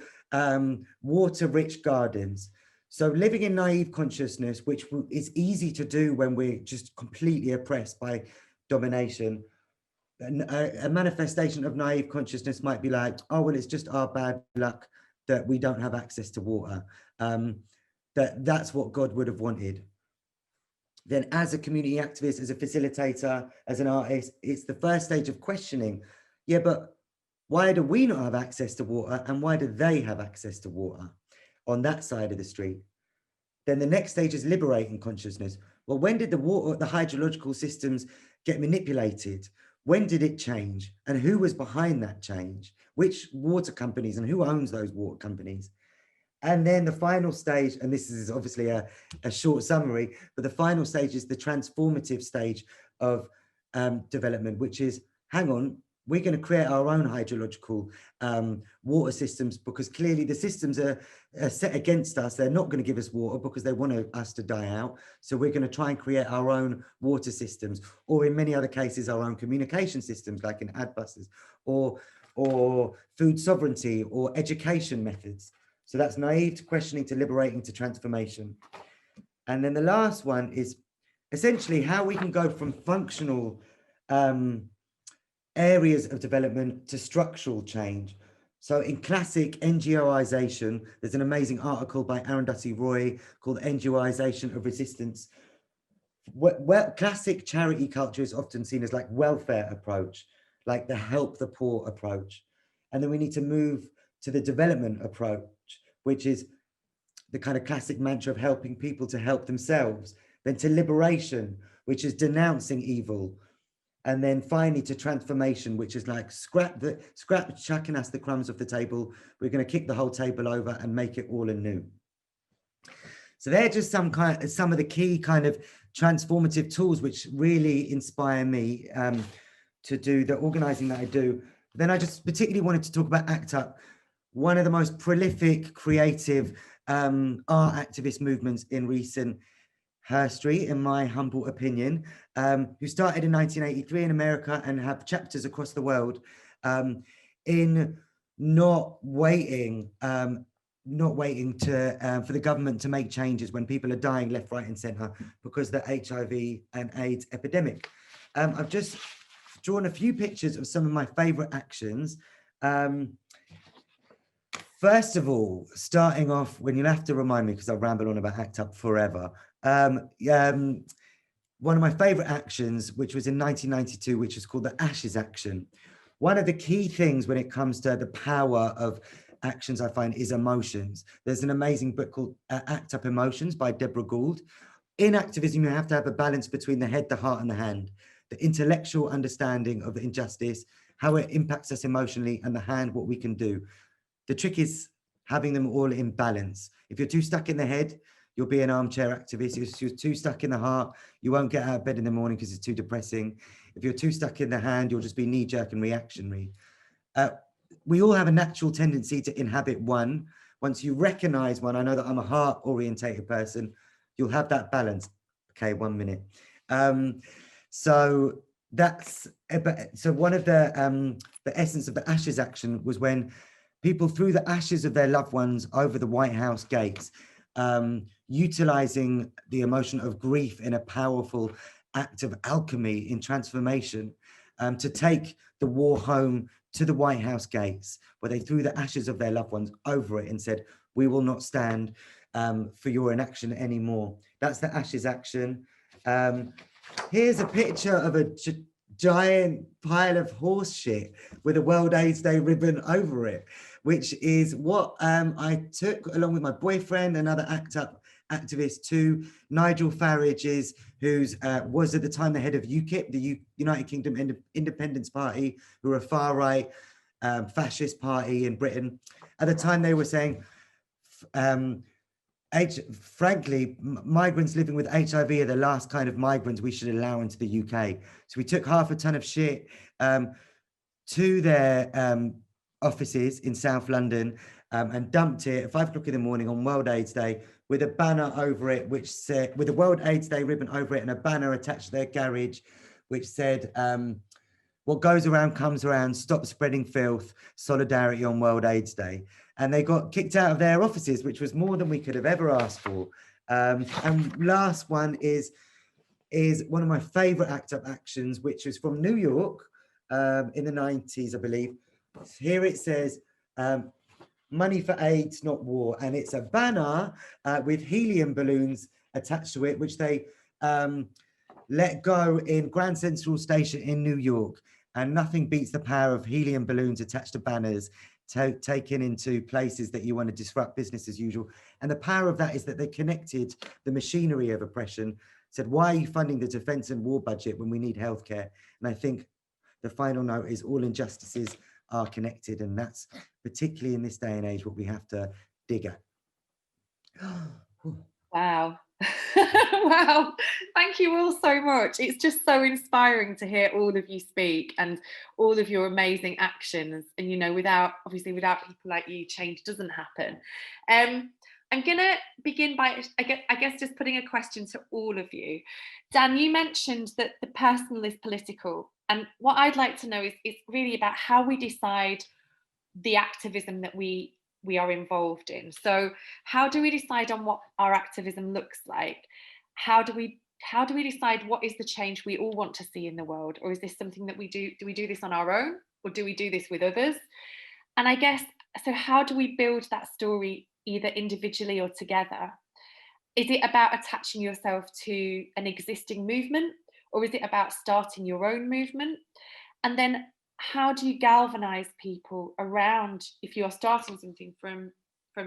water-rich gardens. So living in naive consciousness, which is easy to do when we're just completely oppressed by domination, a manifestation of naive consciousness might be like, oh, well, it's just our bad luck that we don't have access to water. That's what God would have wanted. Then as a community activist, as a facilitator, as an artist, it's the first stage of questioning. Yeah, but why do we not have access to water? And why do they have access to water on that side of the street? Then the next stage is liberating consciousness. Well, when did the hydrological systems get manipulated? When did it change? And who was behind that change? Which water companies and who owns those water companies? And then the final stage, and this is obviously a short summary, but the final stage is the transformative stage of development, which is, hang on, we're going to create our own hydrological water systems, because clearly the systems are set against us. They're not going to give us water because they want us to die out. So we're going to try and create our own water systems, or in many other cases, our own communication systems, like in ad buses, or food sovereignty, or education methods. So that's naive to questioning, to liberating, to transformation. And then the last one is essentially how we can go from functional areas of development to structural change. So in classic NGOization, there's an amazing article by Arundhati Roy called Engineerization of Resistance. Where classic charity culture is often seen as like welfare approach, like the help the poor approach. And then we need to move to the development approach, which is the kind of classic mantra of helping people to help themselves. Then to liberation, which is denouncing evil. And then finally to transformation, which is like scrap chucking us the crumbs off the table. We're going to kick the whole table over and make it all anew. So they're just some of the key kind of transformative tools which really inspire me to do the organizing that I do. Then I just particularly wanted to talk about ACT UP, one of the most prolific, creative art activist movements in recent history, in my humble opinion, who started in 1983 in America and have chapters across the world, in not waiting for the government to make changes when people are dying left, right, and centre because of the HIV and AIDS epidemic. I've just drawn a few pictures of some of my favourite actions. First of all, starting off, when you'll have to remind me because I'll ramble on about ACT UP forever. One of my favorite actions, which was in 1992, which is called the Ashes Action. One of the key things when it comes to the power of actions, I find, is emotions. There's an amazing book called ACT UP Emotions by Deborah Gould. In activism, you have to have a balance between the head, the heart, and the hand. The intellectual understanding of the injustice, how it impacts us emotionally, and the hand, what we can do. The trick is having them all in balance. If you're too stuck in the head, you'll be an armchair activist. If you're too stuck in the heart, you won't get out of bed in the morning because it's too depressing. If you're too stuck in the hand, you'll just be knee-jerk and reactionary. We all have a natural tendency to inhabit one, once you recognize one, I know that I'm a heart orientated person, you'll have that balance. Okay, 1 minute. So that's, so one of the essence of the ashes action was when people threw the ashes of their loved ones over the White House gates, utilizing the emotion of grief in a powerful act of alchemy in transformation, to take the war home to the White House gates, where they threw the ashes of their loved ones over it and said, we will not stand for your inaction anymore. That's the ashes action. Here's a picture of a giant pile of horse shit with a World AIDS Day ribbon over it, which is what I took along with my boyfriend, another activist to Nigel Farage, who's was at the time the head of UKIP, the United Kingdom Independence Party, who are a far-right fascist party in Britain. At the time, they were saying, frankly, migrants living with HIV are the last kind of migrants we should allow into the UK. So we took half a ton of shit to their offices in South London and dumped it at 5 o'clock in the morning on World AIDS Day with a banner over it, which said, with a World AIDS Day ribbon over it and a banner attached to their garage, which said, what goes around comes around, stop spreading filth, solidarity on World AIDS Day. And they got kicked out of their offices, which was more than we could have ever asked for. And last one is one of my favorite ACT UP actions, which was from New York in the 90s, I believe. Here it says, money for AIDS, not war. And it's a banner with helium balloons attached to it, which they let go in Grand Central Station in New York. And nothing beats the power of helium balloons attached to banners taken into places that you want to disrupt business as usual. And the power of that is that they connected the machinery of oppression, said, why are you funding the defense and war budget when we need healthcare? And I think the final note is all injustices are connected. And that's particularly in this day and age what we have to dig at. Wow. Wow. Thank you all so much. It's just so inspiring to hear all of you speak and all of your amazing actions. And, you know, without people like you, change doesn't happen. I'm going to begin by, I guess, just putting a question to all of you. Dan, you mentioned that the personal is political. And what I'd like to know is really about how we decide the activism that we are involved in. So how do we decide on what our activism looks like? How do we decide what is the change we all want to see in the world? Or is this something that we do we do this on our own, or do we do this with others? And I guess, so how do we build that story either individually or together? Is it about attaching yourself to an existing movement, or is it about starting your own movement? And then how do you galvanize people around, if you're starting something from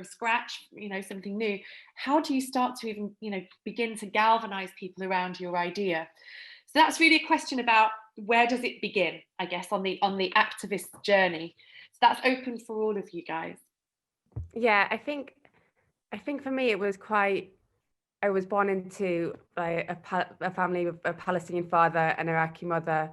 scratch, you know, something new, how do you start to even, you know, begin to galvanize people around your idea? So that's really a question about where does it begin, I guess, on the activist journey. So that's open for all of you guys. Yeah, I think for me it was quite, I was born into like a family with a Palestinian father, an Iraqi mother,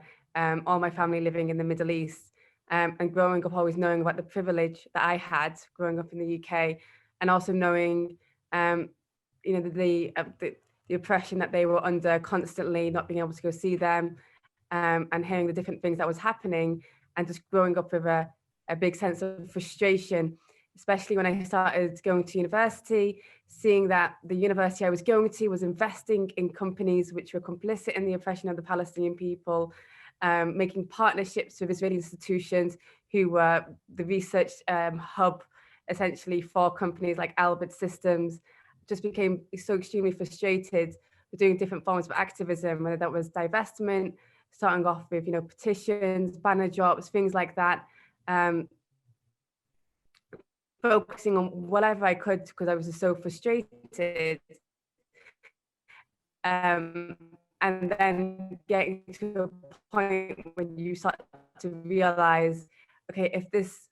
all my family living in the Middle East, and growing up always knowing about the privilege that I had growing up in the UK, and also knowing, you know, the oppression that they were under constantly, not being able to go see them, and hearing the different things that was happening, and just growing up with a big sense of frustration, especially when I started going to university, seeing that the university I was going to was investing in companies which were complicit in the oppression of the Palestinian people, making partnerships with Israeli institutions who were the research hub essentially for companies like Albert Systems. Just became so extremely frustrated with doing different forms of activism, whether that was divestment, starting off with, you know, petitions, banner drops, things like that, focusing on whatever I could because I was just so frustrated. And then getting to a point when you start to realize, okay, if this,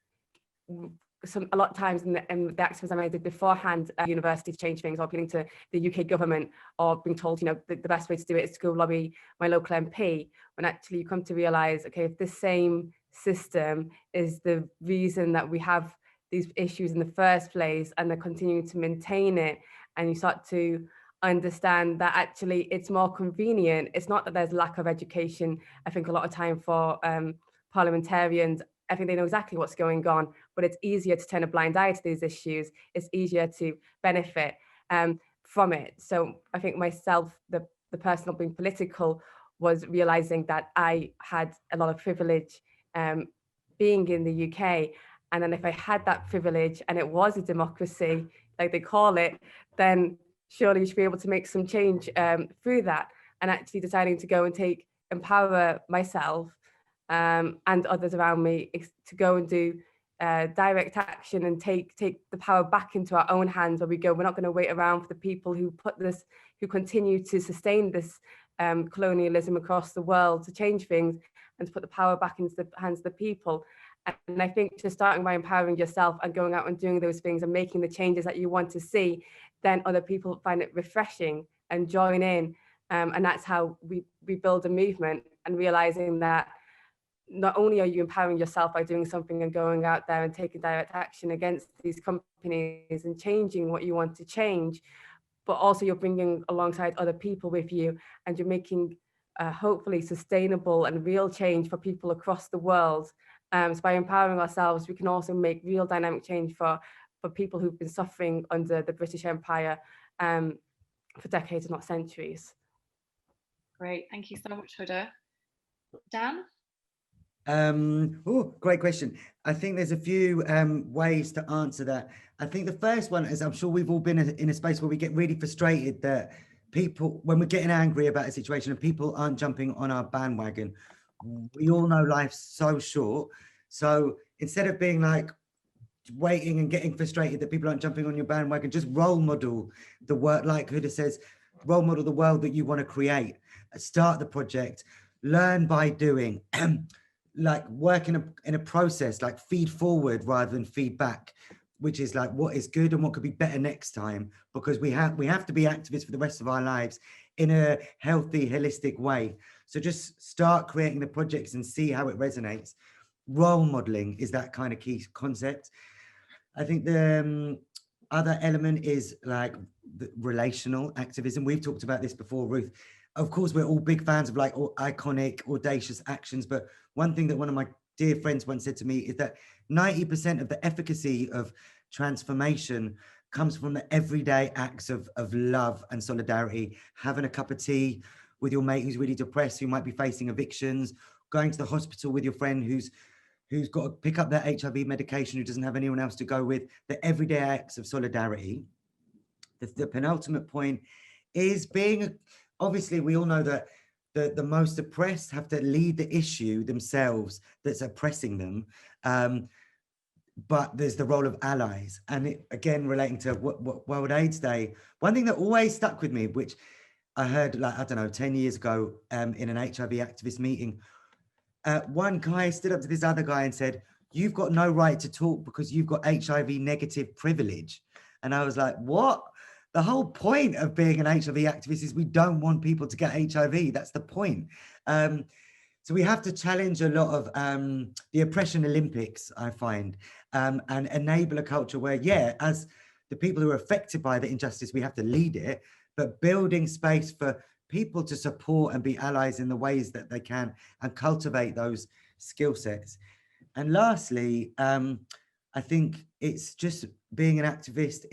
a lot of times in the activism I did beforehand at university to change things, or appealing to the UK government, or being told, you know, the best way to do it is to go lobby my local MP, when actually you come to realize, okay, if this same system is the reason that we have these issues in the first place, and they're continuing to maintain it. And you start to understand that actually it's more convenient. It's not that there's lack of education. I think a lot of time for parliamentarians, I think they know exactly what's going on, but it's easier to turn a blind eye to these issues. It's easier to benefit from it. So I think myself, the person of being political, was realizing that I had a lot of privilege being in the UK. And then if I had that privilege and it was a democracy, like they call it, then surely you should be able to make some change through that. And actually deciding to go and empower myself and others around me to go and do direct action and take the power back into our own hands, where we go, we're not going to wait around for the people who continue to sustain this colonialism across the world to change things, and to put the power back into the hands of the people. And I think just starting by empowering yourself and going out and doing those things and making the changes that you want to see, then other people find it refreshing and join in. And that's how we build a movement, and realizing that not only are you empowering yourself by doing something and going out there and taking direct action against these companies and changing what you want to change, but also you're bringing alongside other people with you, and you're making hopefully sustainable and real change for people across the world. So by empowering ourselves, we can also make real dynamic change for people who've been suffering under the British Empire for decades, if not centuries. Great, thank you so much, Huda. Dan? Oh, great question. I think there's a few ways to answer that. I think the first one is, I'm sure we've all been in a space where we get really frustrated that people, when we're getting angry about a situation and people aren't jumping on our bandwagon. We all know life's so short. So instead of being like waiting and getting frustrated that people aren't jumping on your bandwagon, just role model the work, like Huda says, role model the world that you want to create. Start the project, learn by doing, like work in a process, like feed forward rather than feed back, which is like what is good and what could be better next time, because we have to be activists for the rest of our lives in a healthy, holistic way. So just start creating the projects and see how it resonates. Role modeling is that kind of key concept. I think the other element is like the relational activism. We've talked about this before, Ruth. Of course, we're all big fans of like iconic, audacious actions. But one thing that one of my dear friends once said to me is that 90% of the efficacy of transformation comes from the everyday acts of love and solidarity. Having a cup of tea with your mate who's really depressed, who might be facing evictions, going to the hospital with your friend who's got to pick up their HIV medication, who doesn't have anyone else to go with. The everyday acts of solidarity. The penultimate point is being, obviously we all know that the most oppressed have to lead the issue themselves that's oppressing them. But there's the role of allies. And it, again, relating to World AIDS Day, one thing that always stuck with me, which I heard, like, I don't know, 10 years ago in an HIV activist meeting, one guy stood up to this other guy and said, "You've got no right to talk because you've got HIV negative privilege." And I was like, what? The whole point of being an HIV activist is we don't want people to get HIV. That's the point. So we have to challenge a lot of the oppression Olympics, I find, and enable a culture where, yeah, as the people who are affected by the injustice, we have to lead it, but building space for people to support and be allies in the ways that they can and cultivate those skill sets. And lastly, I think it's just being an activist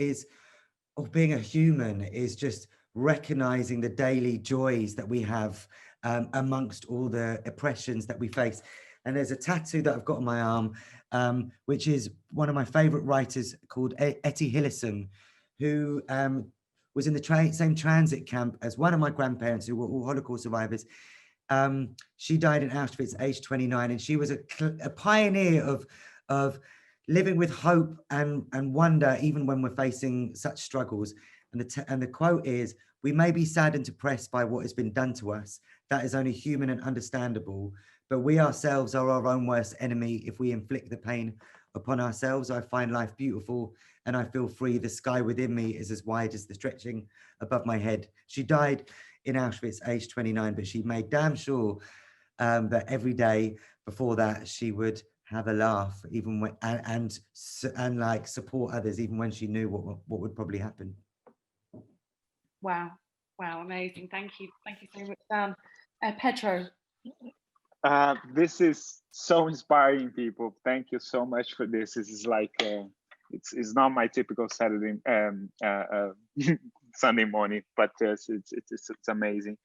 or being a human is just recognizing the daily joys that we have amongst all the oppressions that we face. And there's a tattoo that I've got on my arm, which is one of my favorite writers called Etty Hillesum, who was in the same transit camp as one of my grandparents, who were all Holocaust survivors. She died in Auschwitz, age 29, and she was a pioneer of living with hope and wonder, even when we're facing such struggles. And the quote is, "We may be sad and depressed by what has been done to us. That is only human and understandable. But we ourselves are our own worst enemy. If we inflict the pain upon ourselves, I find life beautiful and I feel free. The sky within me is as wide as the stretching above my head." She died in Auschwitz, age 29, but she made damn sure that every day before that, she would have a laugh, even when and like support others, even when she knew what would probably happen. Wow, amazing. Thank you so much, Dan. Pedro. This is so inspiring, people. Thank you so much for this. This is like it's not my typical Saturday Sunday morning, but it's amazing.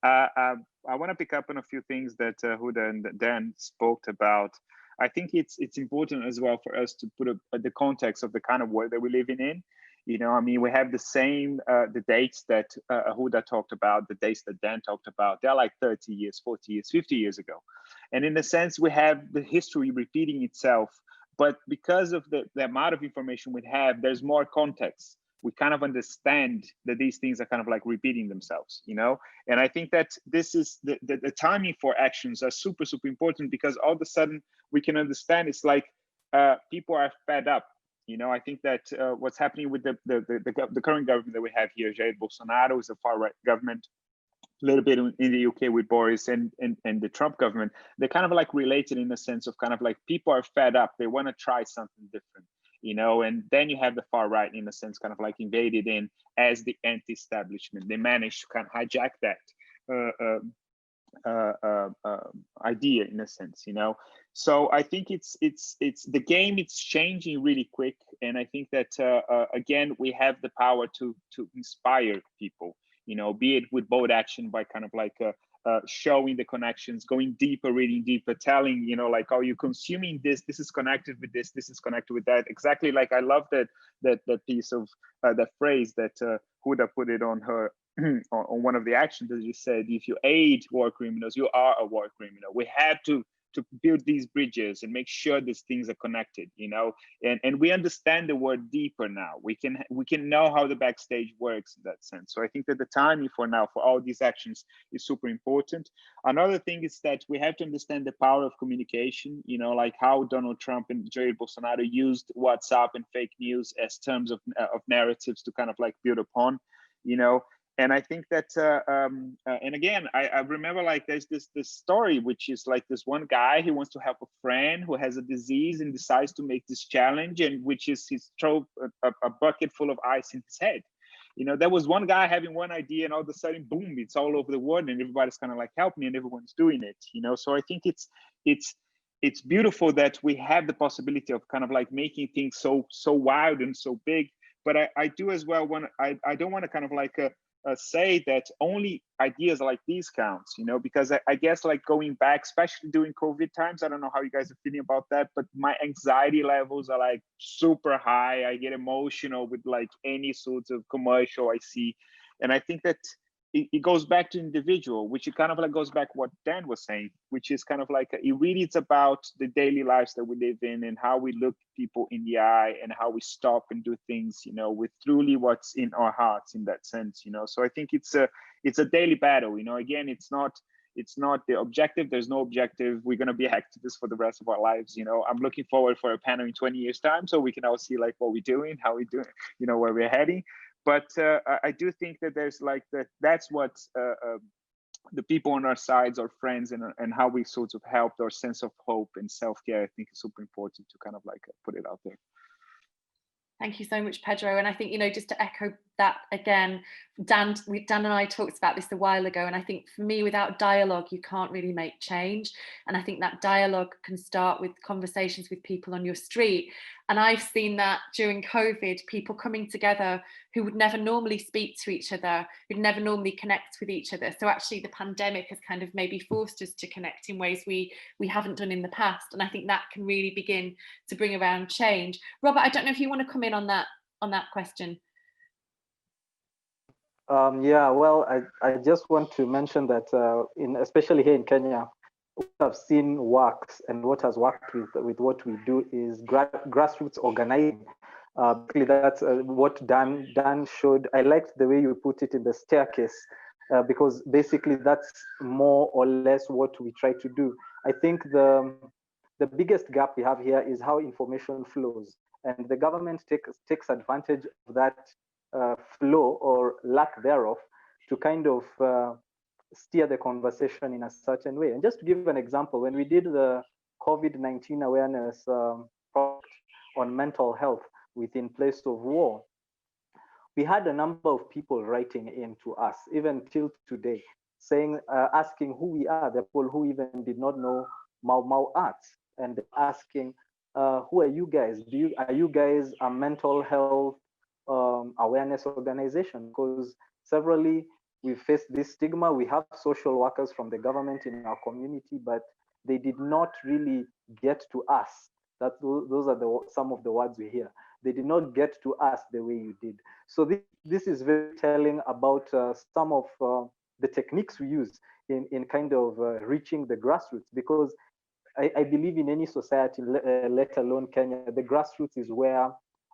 I want to pick up on a few things that Huda and Dan spoke about. I think it's important as well for us to put the context of the kind of world that we're living in. You know, I mean, we have the same, the dates that Huda talked about, the dates that Dan talked about. They're like 30 years, 40 years, 50 years ago. And in a sense, we have the history repeating itself. But because of the amount of information we have, there's more context. We kind of understand that these things are kind of like repeating themselves, you know? And I think that this is the timing for actions are super, super important, because all of a sudden we can understand it's like people are fed up. You know, I think that what's happening with the current government that we have here, Jair Bolsonaro is a far-right government, a little bit in the UK with Boris and the Trump government, they're kind of like related in the sense of kind of like people are fed up. They want to try something different, you know, and then you have the far right in a sense kind of like invaded in as the anti-establishment. They managed to kind of hijack that idea in a sense, you know. So I think it's the game, it's changing really quick, and I think that again we have the power to inspire people, you know, be it with bold action by kind of like showing the connections, going deeper, reading deeper, telling, you know, like, oh, you're consuming this is connected with this is connected with that. Exactly, like I love that piece of that phrase that Huda put it on her on one of the actions that you said, if you aid war criminals, you are a war criminal. We have to build these bridges and make sure these things are connected, you know, and we understand the word deeper now. We can know how the backstage works in that sense. So I think that the timing for now for all these actions is super important. Another thing is that we have to understand the power of communication, you know, like how Donald Trump and Jair Bolsonaro used WhatsApp and fake news as terms of narratives to kind of like build upon, you know. And I think that, and again, I remember like there's this story, which is like this one guy, he wants to help a friend who has a disease and decides to make this challenge, and which is he's throw a bucket full of ice in his head. You know, there was one guy having one idea, and all of a sudden, boom, it's all over the world, and everybody's kind of like, help me, and everyone's doing it, you know. So I think it's beautiful that we have the possibility of kind of like making things so wild and so big. But I do as well want, I don't want to kind of like say that only ideas like these counts, you know, because I guess like going back, especially during COVID times, I don't know how you guys are feeling about that, but my anxiety levels are like super high. I get emotional with like any sort of commercial I see. And I think that it goes back to individual, which it kind of like goes back what Dan was saying, which is kind of like it really it's about the daily lives that we live in and how we look people in the eye and how we stop and do things, you know, with truly what's in our hearts in that sense, you know. So I think it's a daily battle, you know. Again, it's not the objective. There's no objective. We're going to be activists for the rest of our lives, you know. I'm looking forward for a panel in 20 years time so we can all see like what we're doing, how we're doing, you know, where we're heading. But I do think that there's like that's what the people on our sides, our friends, and how we sort of help our sense of hope and self-care, I think is super important to kind of like put it out there. Thank you so much, Pedro. And I think, you know, just to echo that again, Dan and I talked about this a while ago. And I think for me, without dialogue, you can't really make change. And I think that dialogue can start with conversations with people on your street. And I've seen that during COVID, people coming together who would never normally speak to each other, who'd never normally connect with each other. So actually the pandemic has kind of maybe forced us to connect in ways we haven't done in the past. And I think that can really begin to bring around change. Robert, I don't know if you want to come in on that question. Yeah, well, I just want to mention that especially here in Kenya, we have seen works, and what has worked with what we do is grassroots organizing. Basically, that's what Dan showed. I liked the way you put it in the staircase, because basically that's more or less what we try to do. I think the biggest gap we have here is how information flows, and the government takes advantage of that flow or lack thereof to kind of steer the conversation in a certain way. And just to give an example, when we did the COVID-19 awareness project on mental health within place of war, we had a number of people writing in to us, even till today, saying, asking who we are, the people who even did not know Mau Arts, and asking, who are you guys? Are you guys a mental health awareness organization? Because severally we faced this stigma. We have social workers from the government in our community, but they did not really get to us. Those are some of the words we hear. They did not get to us the way you did. So this is very telling about some of the techniques we use in kind of reaching the grassroots, because I believe in any society, let alone Kenya, the grassroots is where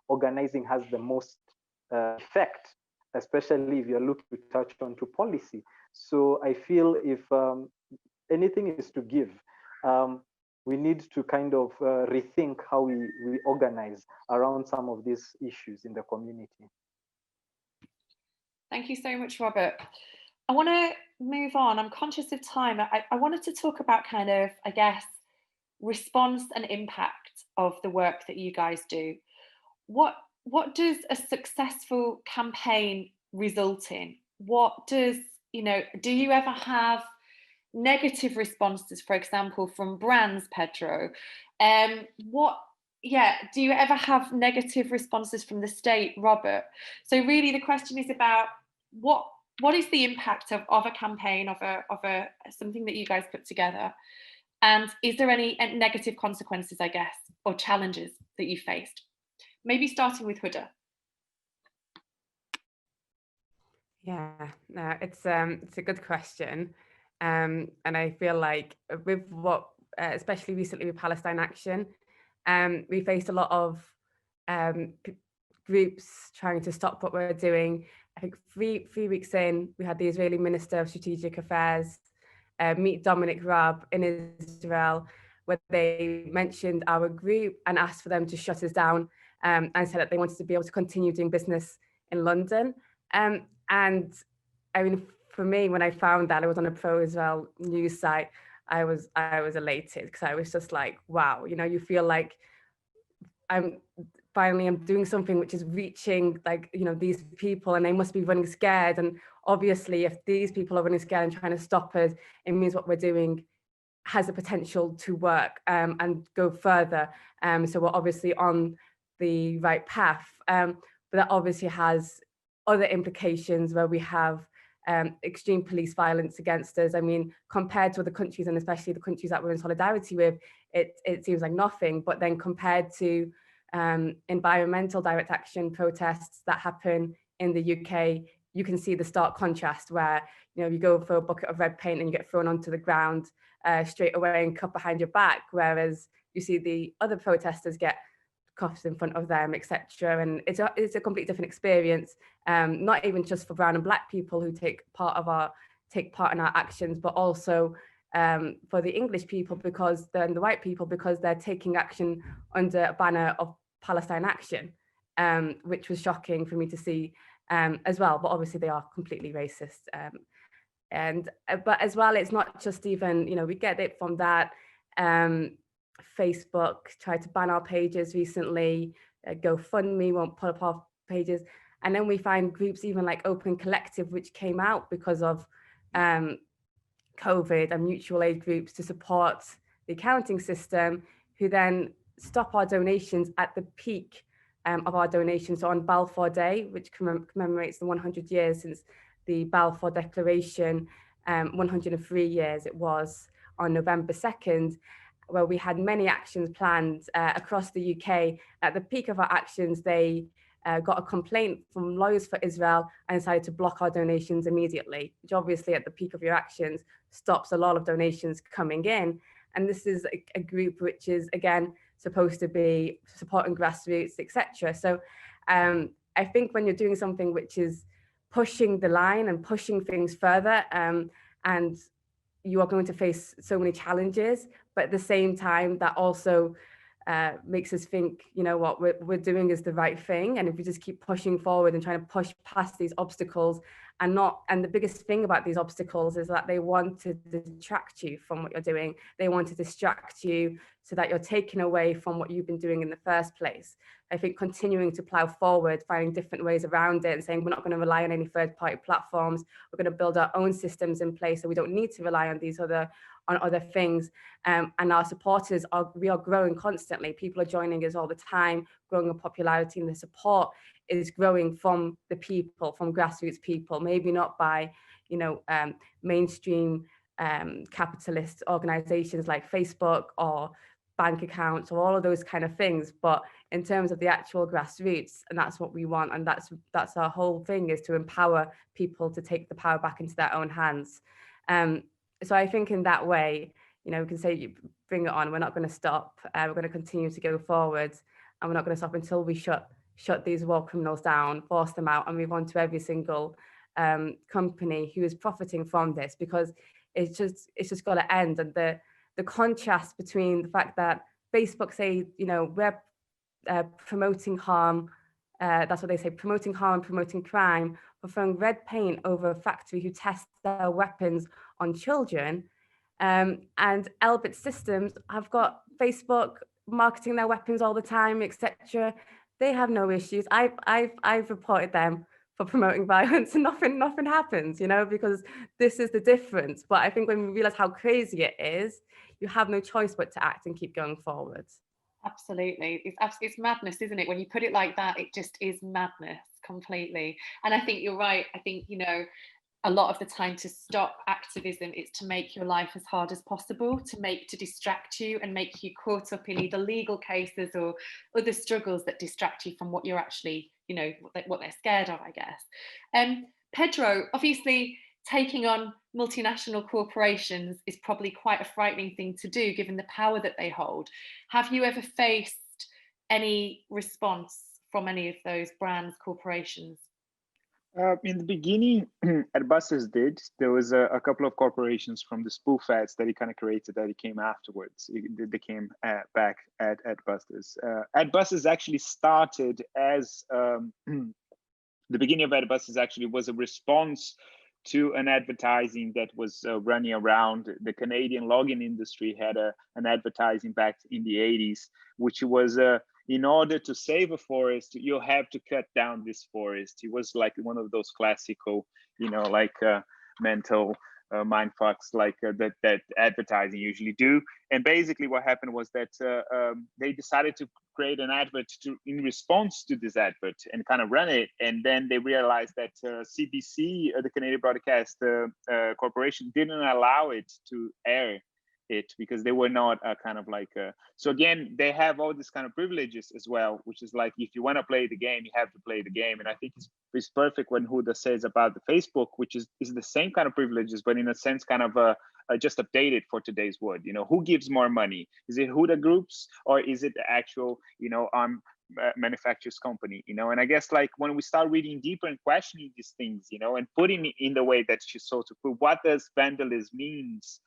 organizing has the most effect, especially if you're looking to touch on to policy. So I feel if anything is to give, we need to kind of rethink how we organize around some of these issues in the community. Thank you so much, Robert. I want to move on. I'm conscious of time. I wanted to talk about kind of, I guess, response and impact of the work that you guys do. What does a successful campaign result in? What does, do you ever have negative responses, for example, from brands, Pedro? Do you ever have negative responses from the state, Robert? So really the question is about what is the impact of a campaign, of a something that you guys put together? And is there any negative consequences, I guess, or challenges that you faced? Maybe starting with Huda. Yeah, no, it's a good question. And I feel like with what, especially recently with Palestine Action, we faced a lot of groups trying to stop what we're doing. I think three weeks in, we had the Israeli Minister of Strategic Affairs meet Dominic Raab in Israel, where they mentioned our group and asked for them to shut us down, and said that they wanted to be able to continue doing business in London. And I mean, for me, when I found that, I was on a pro-Israel news site, I was elated, because I was just like, wow, you feel like I'm doing something which is reaching these people, and they must be running scared. And obviously, if these people are running scared and trying to stop us, it means what we're doing has the potential to work and go further. So we're obviously on the right path. But that obviously has other implications where we have extreme police violence against us. I mean, compared to other countries, and especially the countries that we're in solidarity with, it seems like nothing. But then compared to environmental direct action protests that happen in the UK, you can see the stark contrast where, you go for a bucket of red paint and you get thrown onto the ground straight away and cut behind your back, whereas you see the other protesters get cuffs in front of them, etc. And it's a completely different experience, not even just for brown and black people who take part in our actions, but also for the English people, because they're the white people, because they're taking action under a banner of Palestine Action, which was shocking for me to see as well. But obviously they are completely racist. But as well, it's not just even, we get it from that. Facebook tried to ban our pages recently. GoFundMe won't put up our pages. And then we find groups even like Open Collective, which came out because of COVID, and mutual aid groups to support the accounting system, who then stop our donations at the peak of our donations. So on Balfour Day, which commemorates the 100 years since the Balfour Declaration, 103 years it was, on November 2nd, where we had many actions planned across the UK. At the peak of our actions, they got a complaint from Lawyers for Israel and decided to block our donations immediately, which obviously at the peak of your actions stops a lot of donations coming in. And this is a group which is, again, supposed to be supporting grassroots, etc. So I think when you're doing something which is pushing the line and pushing things further, and you are going to face so many challenges, but at the same time, that also makes us think, you know, what we're doing is the right thing. And if we just keep pushing forward and trying to push past these obstacles, and the biggest thing about these obstacles is that they want to distract you from what you're doing. They want to distract you so that you're taken away from what you've been doing in the first place. I think continuing to plow forward, finding different ways around it and saying we're not going to rely on any third-party platforms. We're going to build our own systems in place so we don't need to rely on these other things. And our supporters we are growing constantly. People are joining us all the time, growing in popularity, and the support is growing from the people, from grassroots people, maybe not by, you know, mainstream capitalist organizations like Facebook or bank accounts or all of those kind of things, but in terms of the actual grassroots. And that's what we want, and that's our whole thing, is to empower people to take the power back into their own hands. So I think in that way, you know, we can say, you bring it on, we're not going to stop, we're going to continue to go forward, and we're not going to stop until we shut these war criminals down, force them out, and move on to every single company who is profiting from this, because it's just got to end. And the contrast between the fact that Facebook say, you know, we're promoting harm, that's what they say, promoting harm, promoting crime, or throwing red paint over a factory who tests their weapons on children. And Elbit Systems have got Facebook marketing their weapons all the time, etc. They have no issues. I've reported them for promoting violence, and nothing happens, you know, because this is the difference. But I think when we realize how crazy it is, you have no choice but to act and keep going forward. Absolutely. It's madness, isn't it? When you put it like that, it just is madness completely. And I think you're right. I think, you know, a lot of the time to stop activism is to make your life as hard as possible, to distract you and make you caught up in either legal cases or other struggles that distract you from what you're actually, you know, what they're scared of, I guess. Pedro, obviously taking on multinational corporations is probably quite a frightening thing to do, given the power that they hold. Have you ever faced any response from any of those brands, corporations? In the beginning, at Busters there was a couple of corporations from the spoof ads that he kind of created that he came afterwards. They came back at Busters. At Busters actually started as, the beginning of At Busters actually was a response to an advertising that was running around. The Canadian logging industry had an advertising back in the 80s, which was in order to save a forest, you have to cut down this forest. It was like one of those classical, you know, like mental mind fucks like that advertising usually do. And basically what happened was that they decided to create an advert in response to this advert and kind of run it. And then they realized that CBC, the Canadian Broadcast Corporation, didn't allow it to air it because they were not kind of like so again, they have all these kind of privileges as well, which is like, if you want to play the game, you have to play the game. And I think it's perfect when Huda says about the Facebook, which is the same kind of privileges, but in a sense kind of just updated for today's world. You know, who gives more money? Is it Huda Groups or is it the actual, you know, manufacturers company? You know, and I guess like when we start reading deeper and questioning these things, you know, and putting it in the way that she sought to put, what does vandalism means?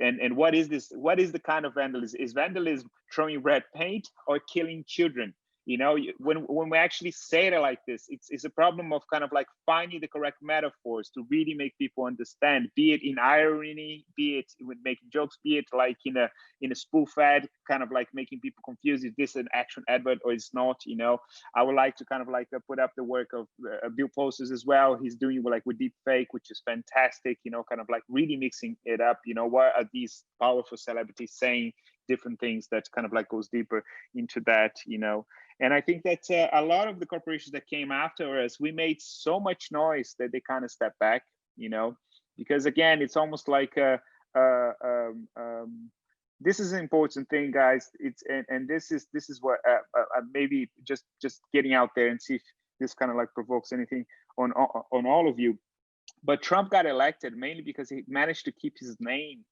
And what is this? What is the kind of vandalism? Is vandalism throwing red paint or killing children? You know, when we actually say it like this, it's a problem of kind of like finding the correct metaphors to really make people understand, be it in irony, be it with making jokes, be it like in a spoof ad, kind of like making people confused, is this an action advert or it's not? You know, I would like to kind of like put up the work of Bill Posters as well. He's doing like with deep fake, which is fantastic, you know, kind of like really mixing it up. You know, what are these powerful celebrities saying different things that kind of like goes deeper into that, you know. And I think that a lot of the corporations that came after us, we made so much noise that they kind of stepped back, you know, because again, it's almost like this is an important thing, guys. It's and this is what maybe just getting out there and see if this kind of like provokes anything on all of you. But Trump got elected mainly because he managed to keep his name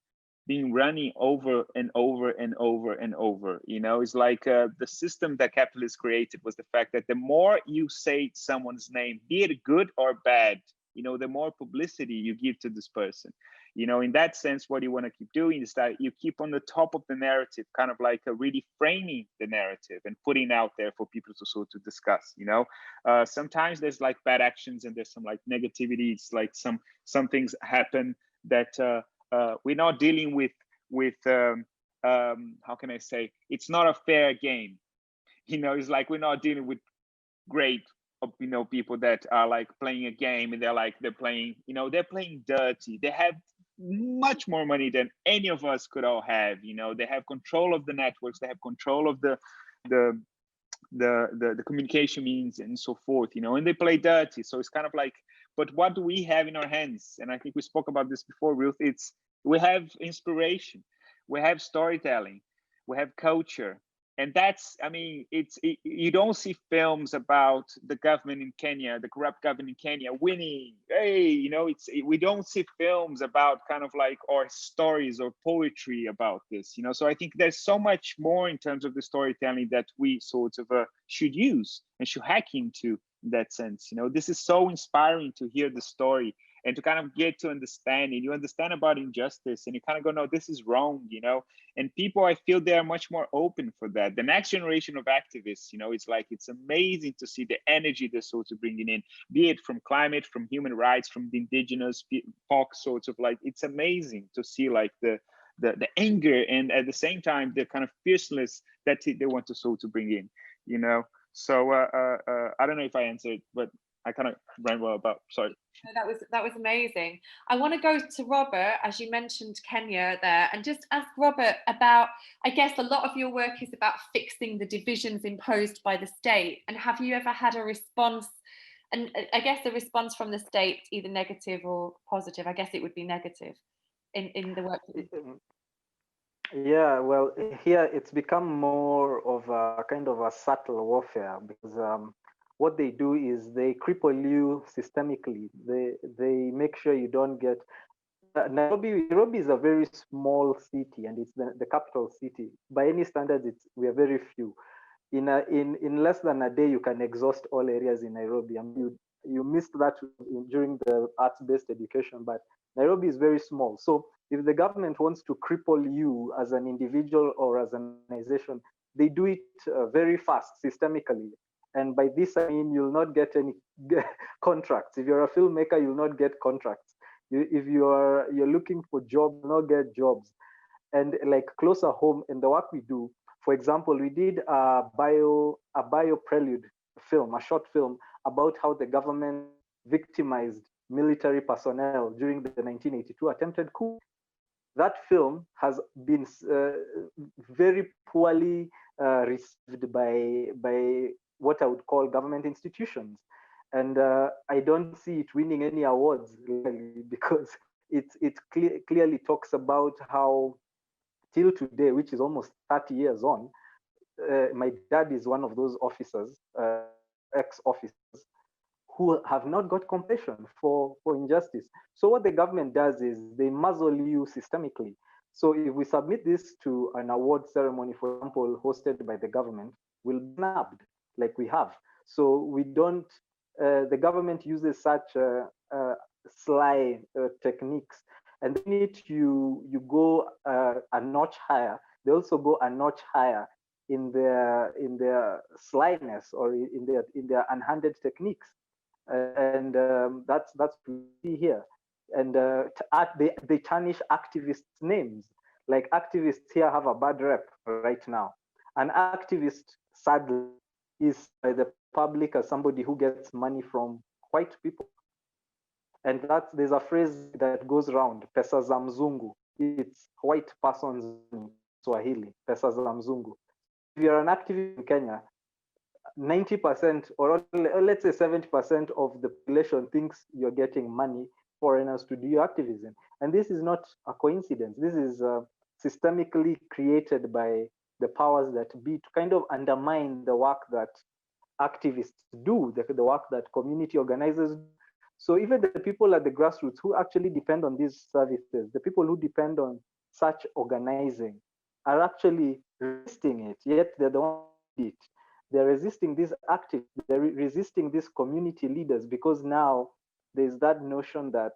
being running over and over and over and over. You know, it's like the system that capitalists created was the fact that the more you say someone's name, be it good or bad, you know, the more publicity you give to this person. You know, in that sense, what you want to keep doing is that you keep on the top of the narrative, kind of like really framing the narrative and putting out there for people to sort of discuss. You know, sometimes there's like bad actions and there's some like negativity. It's like some things happen that we're not dealing with how can I say, it's not a fair game. You know, it's like we're not dealing with great, you know, people that are like playing a game and they're playing, you know, they're playing dirty. They have much more money than any of us could all have. You know, they have control of the networks, they have control of the communication means and so forth, you know, and they play dirty. So it's kind of like, but what do we have in our hands? And I think we spoke about this before, Ruth. It's, we have inspiration, we have storytelling, we have culture. And that's, I mean, you don't see films about the government in Kenya, the corrupt government in Kenya winning. Hey, you know, we don't see films about kind of like, or stories or poetry about this, you know. So I think there's so much more in terms of the storytelling that we sort of should use and should hack into in that sense. You know, this is so inspiring to hear the story and to kind of get to understand it. You understand about injustice and you kind of go, no, this is wrong, you know. And people, I feel they are much more open for that. The next generation of activists, you know, it's like, it's amazing to see the energy they're sort of bringing in, be it from climate, from human rights, from the indigenous POC sorts of like, it's amazing to see like the anger and at the same time, the kind of fierceness that they want to sort of bring in, you know. So I don't know if I answered, but I kind of ran well about, sorry. That was amazing. I want to go to Robert, as you mentioned Kenya there, and just ask Robert about, I guess a lot of your work is about fixing the divisions imposed by the state. And have you ever had a response? And I guess the response from the state, either negative or positive, I guess it would be negative in the work. Yeah, well, here it's become more of a kind of a subtle warfare because what they do is they cripple you systemically. They make sure you don't get. Nairobi is a very small city and it's the capital city. By any standards, we are very few. In less than a day, you can exhaust all areas in Nairobi. I mean, you missed that during the arts-based education, but Nairobi is very small. So if the government wants to cripple you as an individual or as an organization, they do it very fast, systemically. And by this, I mean, you'll not get any contracts. If you're a filmmaker, you'll not get contracts. If you're looking for jobs, you'll not get jobs. And like closer home in the work we do, for example, we did a bio prelude film, a short film about how the government victimized military personnel during the 1982 attempted coup. That film has been very poorly received by what I would call government institutions. And I don't see it winning any awards really, because it clearly talks about how till today, which is almost 30 years on, my dad is one of those officers, ex-officers, who have not got compassion for injustice. So what the government does is they muzzle you systemically. So if we submit this to an award ceremony, for example, hosted by the government, we'll be nabbed like we have. So we don't, the government uses such sly techniques, and then you go a notch higher. They also go a notch higher in their slyness or in their unhanded techniques, and that's what we see here. And they tarnish activists' names. Like activists here have a bad rep right now. An activist, sadly, is by the public as somebody who gets money from white people. And there's a phrase that goes around, pesa za mzungu. It's white person's Swahili, pesa za mzungu. If you're an activist in Kenya, 90% or let's say 70% of the population thinks you're getting money foreigners to do your activism. And this is not a coincidence. This is systemically created by the powers that be to kind of undermine the work that activists do, the work that community organizers do. So even the people at the grassroots who actually depend on these services, the people who depend on such organizing are actually resisting it, yet they're the ones who do it. They're resisting these activists, they're resisting these community leaders, because now there's that notion that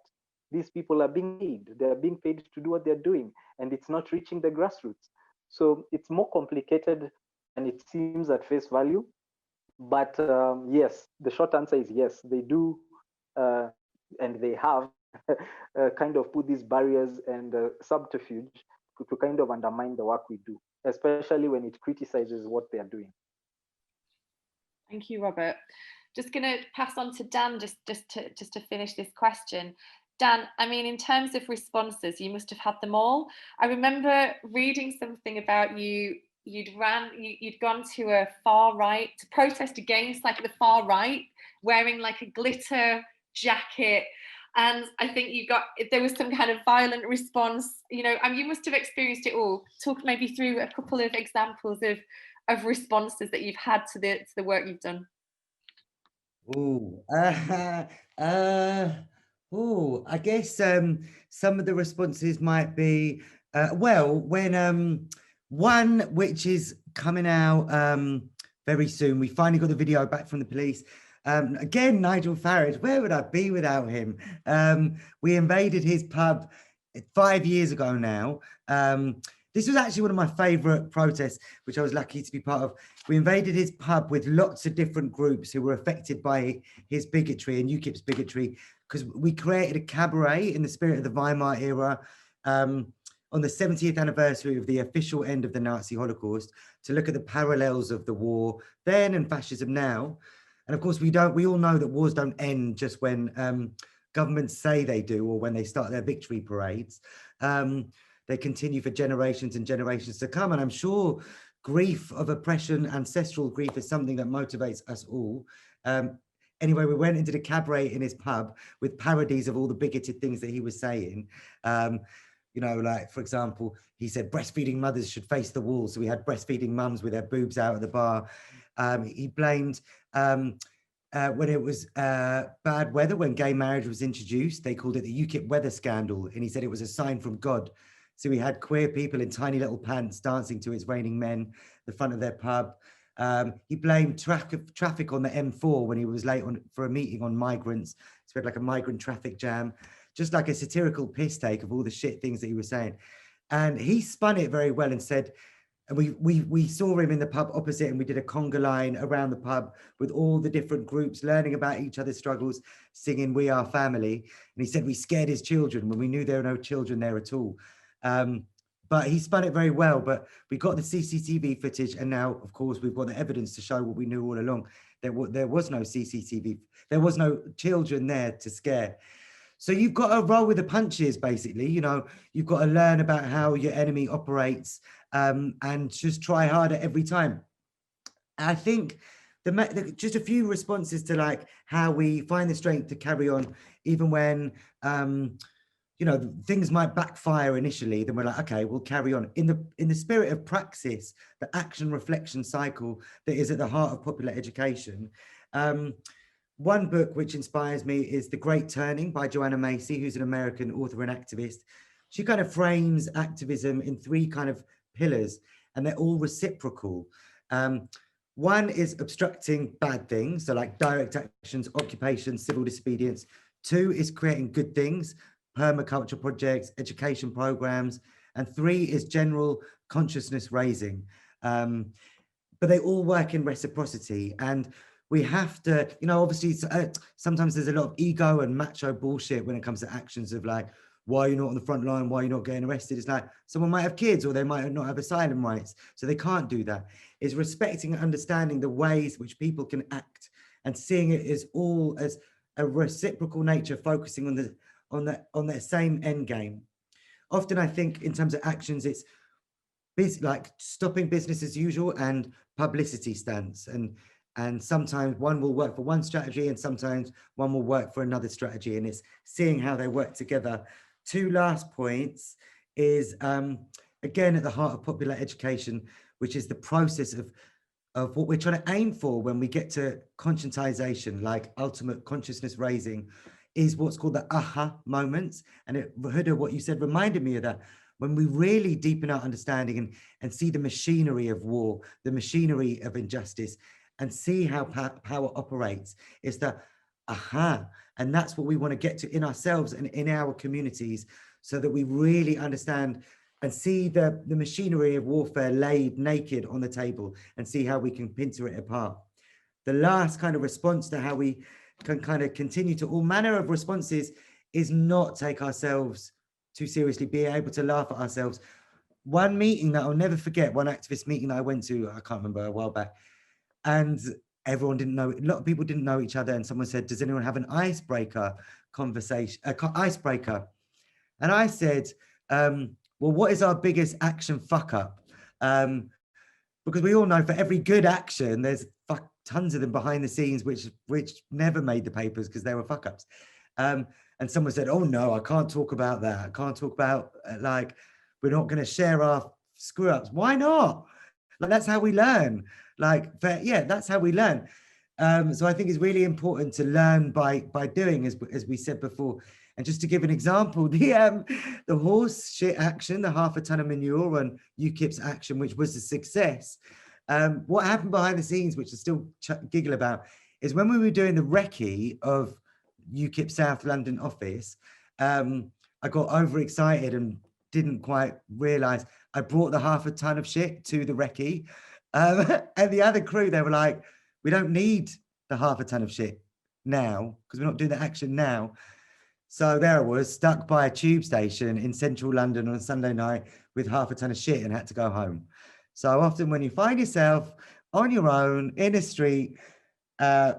these people are being paid. They're being paid to do what they're doing, and it's not reaching the grassroots. So it's more complicated than it seems at face value. But yes, the short answer is yes, they do, and they have kind of put these barriers and subterfuge to kind of undermine the work we do, especially when it criticizes what they are doing. Thank you, Robert. Just going to pass on to Dan just to finish this question. Dan, I mean, in terms of responses, you must have had them all. I remember reading something about you'd gone to a far right to protest against like the far right, wearing like a glitter jacket. And I think there was some kind of violent response, you know, and you must have experienced it all. Talk maybe through a couple of examples of responses that you've had to the work you've done. I guess some of the responses might be, when one which is coming out very soon, we finally got the video back from the police. Again, Nigel Farage, where would I be without him? We invaded his pub 5 years ago now. This was actually one of my favorite protests, which I was lucky to be part of. We invaded his pub with lots of different groups who were affected by his bigotry and UKIP's bigotry, because we created a cabaret in the spirit of the Weimar era on the 70th anniversary of the official end of the Nazi Holocaust, to look at the parallels of the war then and fascism now. And of course, we all know that wars don't end just when governments say they do or when they start their victory parades. They continue for generations and generations to come. And I'm sure grief of oppression, ancestral grief, is something that motivates us all. Anyway, we went into the cabaret in his pub with parodies of all the bigoted things that he was saying. You know, like, for example, he said breastfeeding mothers should face the wall. So we had breastfeeding mums with their boobs out at the bar. He blamed when it was bad weather, when gay marriage was introduced, they called it the UKIP weather scandal. And he said it was a sign from God. So we had queer people in tiny little pants dancing to It's Raining Men, the front of their pub. He blamed traffic on the M4 when he was late for a meeting on migrants. So we had like a migrant traffic jam, just like a satirical piss take of all the shit things that he was saying. And he spun it very well and said, and we saw him in the pub opposite, and we did a conga line around the pub with all the different groups, learning about each other's struggles, singing We Are Family. And he said we scared his children when we knew there were no children there at all. But he spun it very well. But we got the CCTV footage, and now, of course, we've got the evidence to show what we knew all along. There was no CCTV. There was no children there to scare. So you've got to roll with the punches, basically. You know, you've got to learn about how your enemy operates, and just try harder every time. I think just a few responses to like how we find the strength to carry on, even when you know, things might backfire initially. Then we're like, okay, we'll carry on in the spirit of praxis, the action reflection cycle that is at the heart of popular education. One book which inspires me is The Great Turning by Joanna Macy, who's an American author and activist. She kind of frames activism in three kind of pillars, and they're all reciprocal. One is obstructing bad things, so like direct actions, occupation, civil disobedience. Two is creating good things, permaculture projects, education programs. And three is general consciousness raising. But they all work in reciprocity. And we have to, you know, obviously sometimes there's a lot of ego and macho bullshit when it comes to actions of like, why are you not on the front line? Why are you not getting arrested? It's like someone might have kids, or they might not have asylum rights, so they can't do that. It's respecting and understanding the ways which people can act and seeing it as all as a reciprocal nature, focusing on that same end game. Often I think in terms of actions, it's like stopping business as usual and publicity stunts, and sometimes one will work for one strategy and sometimes one will work for another strategy, and it's seeing how they work together. Two last points is, again, at the heart of popular education, which is the process of what we're trying to aim for when we get to conscientization, like ultimate consciousness raising, is what's called the aha moments. And Huda, what you said reminded me of that. When we really deepen our understanding and see the machinery of war, the machinery of injustice, and see how power operates, is that aha. And that's what we want to get to in ourselves and in our communities, so that we really understand and see the machinery of warfare laid naked on the table and see how we can pincer it apart. The last kind of response to how we can kind of continue to all manner of responses is not take ourselves too seriously, be able to laugh at ourselves. One meeting that I'll never forget, one activist meeting that I went to, I can't remember, a while back, and everyone didn't know, a lot of people didn't know each other, and someone said, does anyone have an icebreaker conversation, icebreaker? And I said, well, what is our biggest action fuck up? Because we all know for every good action, there's tons of them behind the scenes, which never made the papers because they were fuck ups. And someone said, oh no, I can't talk about that. I can't talk about, like, we're not going to share our screw ups. Why not? Like, that's how we learn. Like, yeah, that's how we learn. So I think it's really important to learn by doing, as we said before. And just to give an example, the horse shit action, the 1/2 ton of manure, and UKIP's action, which was a success. What happened behind the scenes, which I still giggle about, is when we were doing the recce of UKIP South London office, I got overexcited and didn't quite realise I brought the 1/2 ton of shit to the recce. And the other crew, they were like, we don't need the 1/2 ton of shit now, because we're not doing the action now. So there I was, stuck by a tube station in central London on a Sunday night with 1/2 ton of shit and had to go home. So often when you find yourself on your own in a street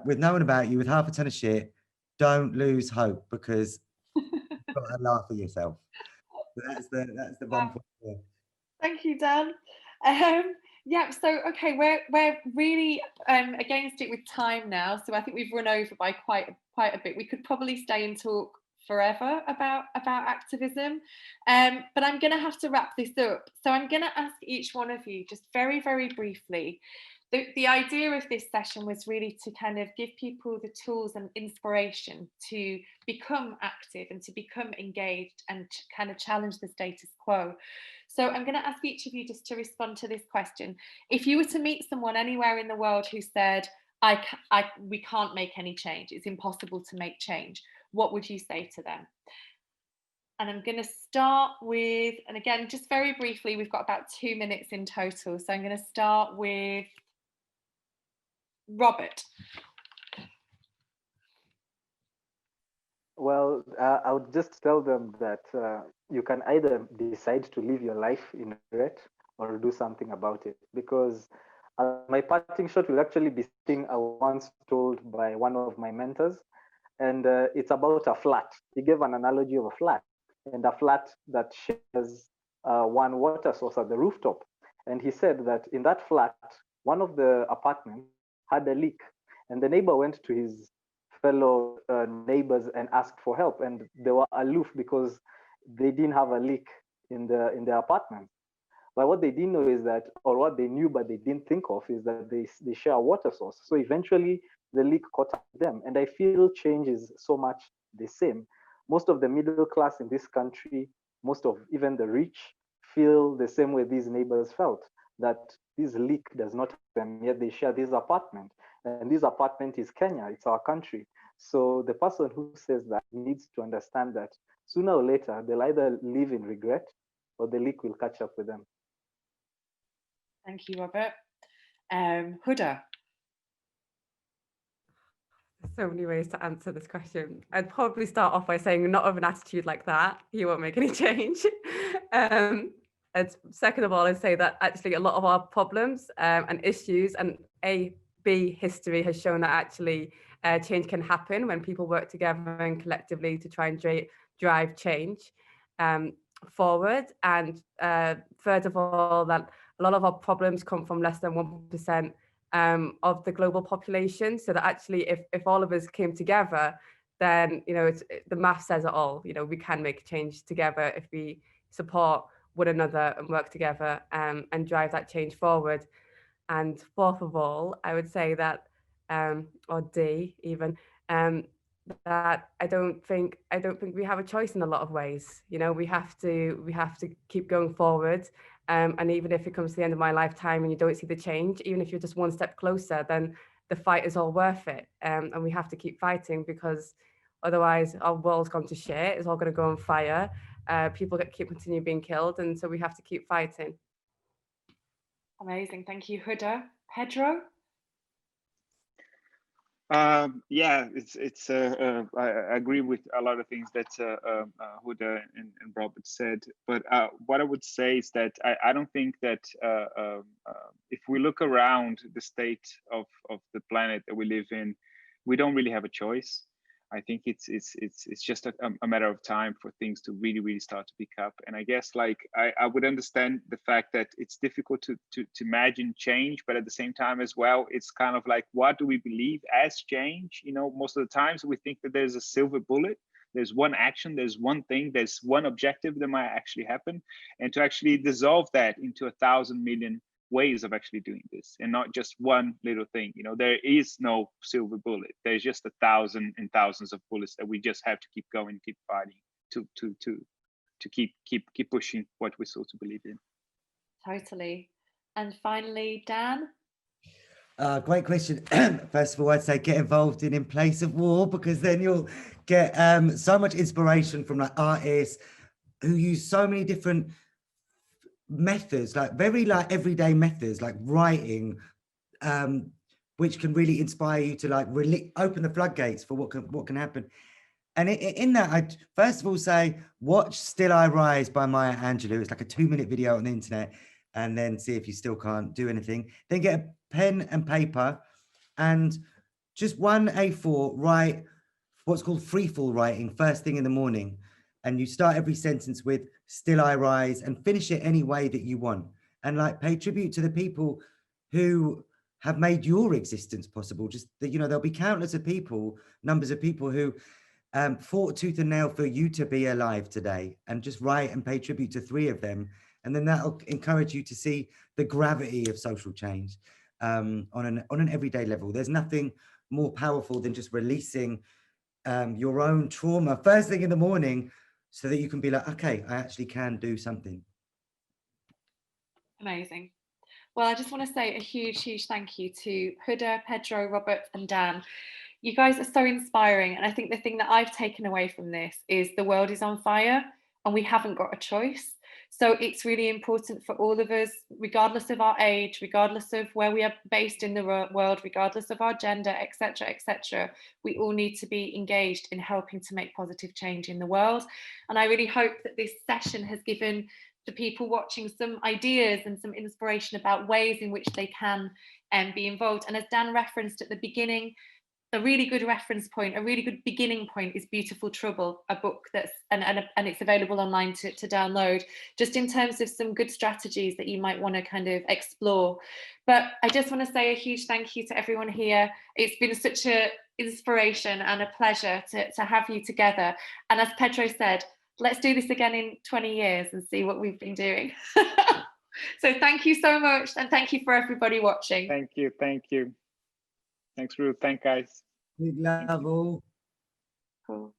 with no one about you with 1/2 ton of shit, don't lose hope, because you've got to laugh at yourself. So that's the one point there. Thank you, Dan. Yeah, so okay, we're really against it with time now, so I think we've run over by quite a bit. We could probably stay and talk forever about activism, but I'm going to have to wrap this up. So I'm going to ask each one of you just very, very briefly. The idea of this session was really to kind of give people the tools and inspiration to become active and to become engaged and kind of challenge the status quo. So I'm going to ask each of you just to respond to this question. If you were to meet someone anywhere in the world who said, we can't make any change, it's impossible to make change, what would you say to them? And I'm going to start with, and again, just very briefly, we've got about 2 minutes in total. So I'm going to start with Robert. Well, I would just tell them that you can either decide to live your life in regret or do something about it. Because my parting shot will actually be something I was once told by one of my mentors. And it's about a flat. He gave an analogy of a flat, and a flat that shares one water source at the rooftop. And he said that in that flat, one of the apartments had a leak, and the neighbor went to his fellow neighbors and asked for help, and they were aloof because they didn't have a leak in the apartment. But what they didn't know is that, or what they knew but they didn't think of, is that they share a water source. So eventually the leak caught up with them. And I feel change is so much the same. Most of the middle class in this country, most of even the rich, feel the same way these neighbors felt, that this leak does not have them, yet they share this apartment. And this apartment is Kenya, it's our country. So the person who says that needs to understand that sooner or later, they'll either live in regret or the leak will catch up with them. Thank you, Robert. Huda. So many ways to answer this question. I'd probably start off by saying, not of an attitude like that, you won't make any change. And second of all, I'd say that actually a lot of our problems and issues and history has shown that actually change can happen when people work together and collectively to try and drive change forward. And third of all, that a lot of our problems come from less than 1% of the global population. So that actually, if all of us came together, then the math says it all. We can make change together if we support one another and work together and drive that change forward. And fourth of all, I would say that, or D even, that I don't think we have a choice in a lot of ways. We have to keep going forward. And even if it comes to the end of my lifetime and you don't see the change, even if you're just one step closer, then the fight is all worth it. And we have to keep fighting, because otherwise our world's gone to shit. It's all going to go on fire. People continue being killed. And so we have to keep fighting. Amazing. Thank you, Huda. Pedro? Yeah, I agree with a lot of things that Huda and Robert said, but what I would say is that I don't think that if we look around the state of the planet that we live in, we don't really have a choice. I think it's just a matter of time for things to really start to pick up. And I guess, like, I would understand the fact that it's difficult to imagine change, but at the same time as well, it's kind of like, what do we believe as change? You know, most of the times we think that there's a silver bullet, there's one action, there's one thing, there's one objective that might actually happen, and to actually dissolve that into 1,000 million ways of actually doing this, and not just one little thing. You know, there is no silver bullet. There's just 1,000 and thousands of bullets that we just have to keep going, keep fighting, to keep pushing what we sort of believe in. Totally. And finally, Dan. Great question. First of all, I'd say get involved in Place of War, because then you'll get so much inspiration from like artists who use so many different methods, like very like everyday methods, like writing, which can really inspire you to like really open the floodgates for what can happen. And in that, I'd first of all say watch Still I Rise by Maya Angelou. It's like a 2-minute video on the internet, and then see if you still can't do anything. Then get a pen and paper and just one A4, write what's called freefall writing first thing in the morning. And you start every sentence with Still I Rise and finish it any way that you want. And like pay tribute to the people who have made your existence possible. Just that, you know, there'll be countless of people, numbers of people who fought tooth and nail for you to be alive today, and just write and pay tribute to 3 of them. And then that'll encourage you to see the gravity of social change on an everyday level. There's nothing more powerful than just releasing your own trauma first thing in the morning, so that you can be like, okay, I actually can do something. Amazing. Well, I just want to say a huge thank you to Huda, Pedro, Robert, and Dan. You guys are so inspiring. And I think the thing that I've taken away from this is the world is on fire and we haven't got a choice. So it's really important for all of us, regardless of our age, regardless of where we are based in the world, regardless of our gender, etc., we all need to be engaged in helping to make positive change in the world. And I really hope that this session has given the people watching some ideas and some inspiration about ways in which they can be involved. And as Dan referenced at the beginning, a really good reference point, a really good beginning point is Beautiful Trouble, a book that's and it's available online to download, just in terms of some good strategies that you might want to kind of explore. But I just want to say a huge thank you to everyone here. It's been such an inspiration and a pleasure to have you together. And as Pedro said, let's do this again in 20 years and see what we've been doing. So thank you so much, and thank you for everybody watching. Thank you. Thanks, Ruth. Thanks, guys. Big love all. Cool.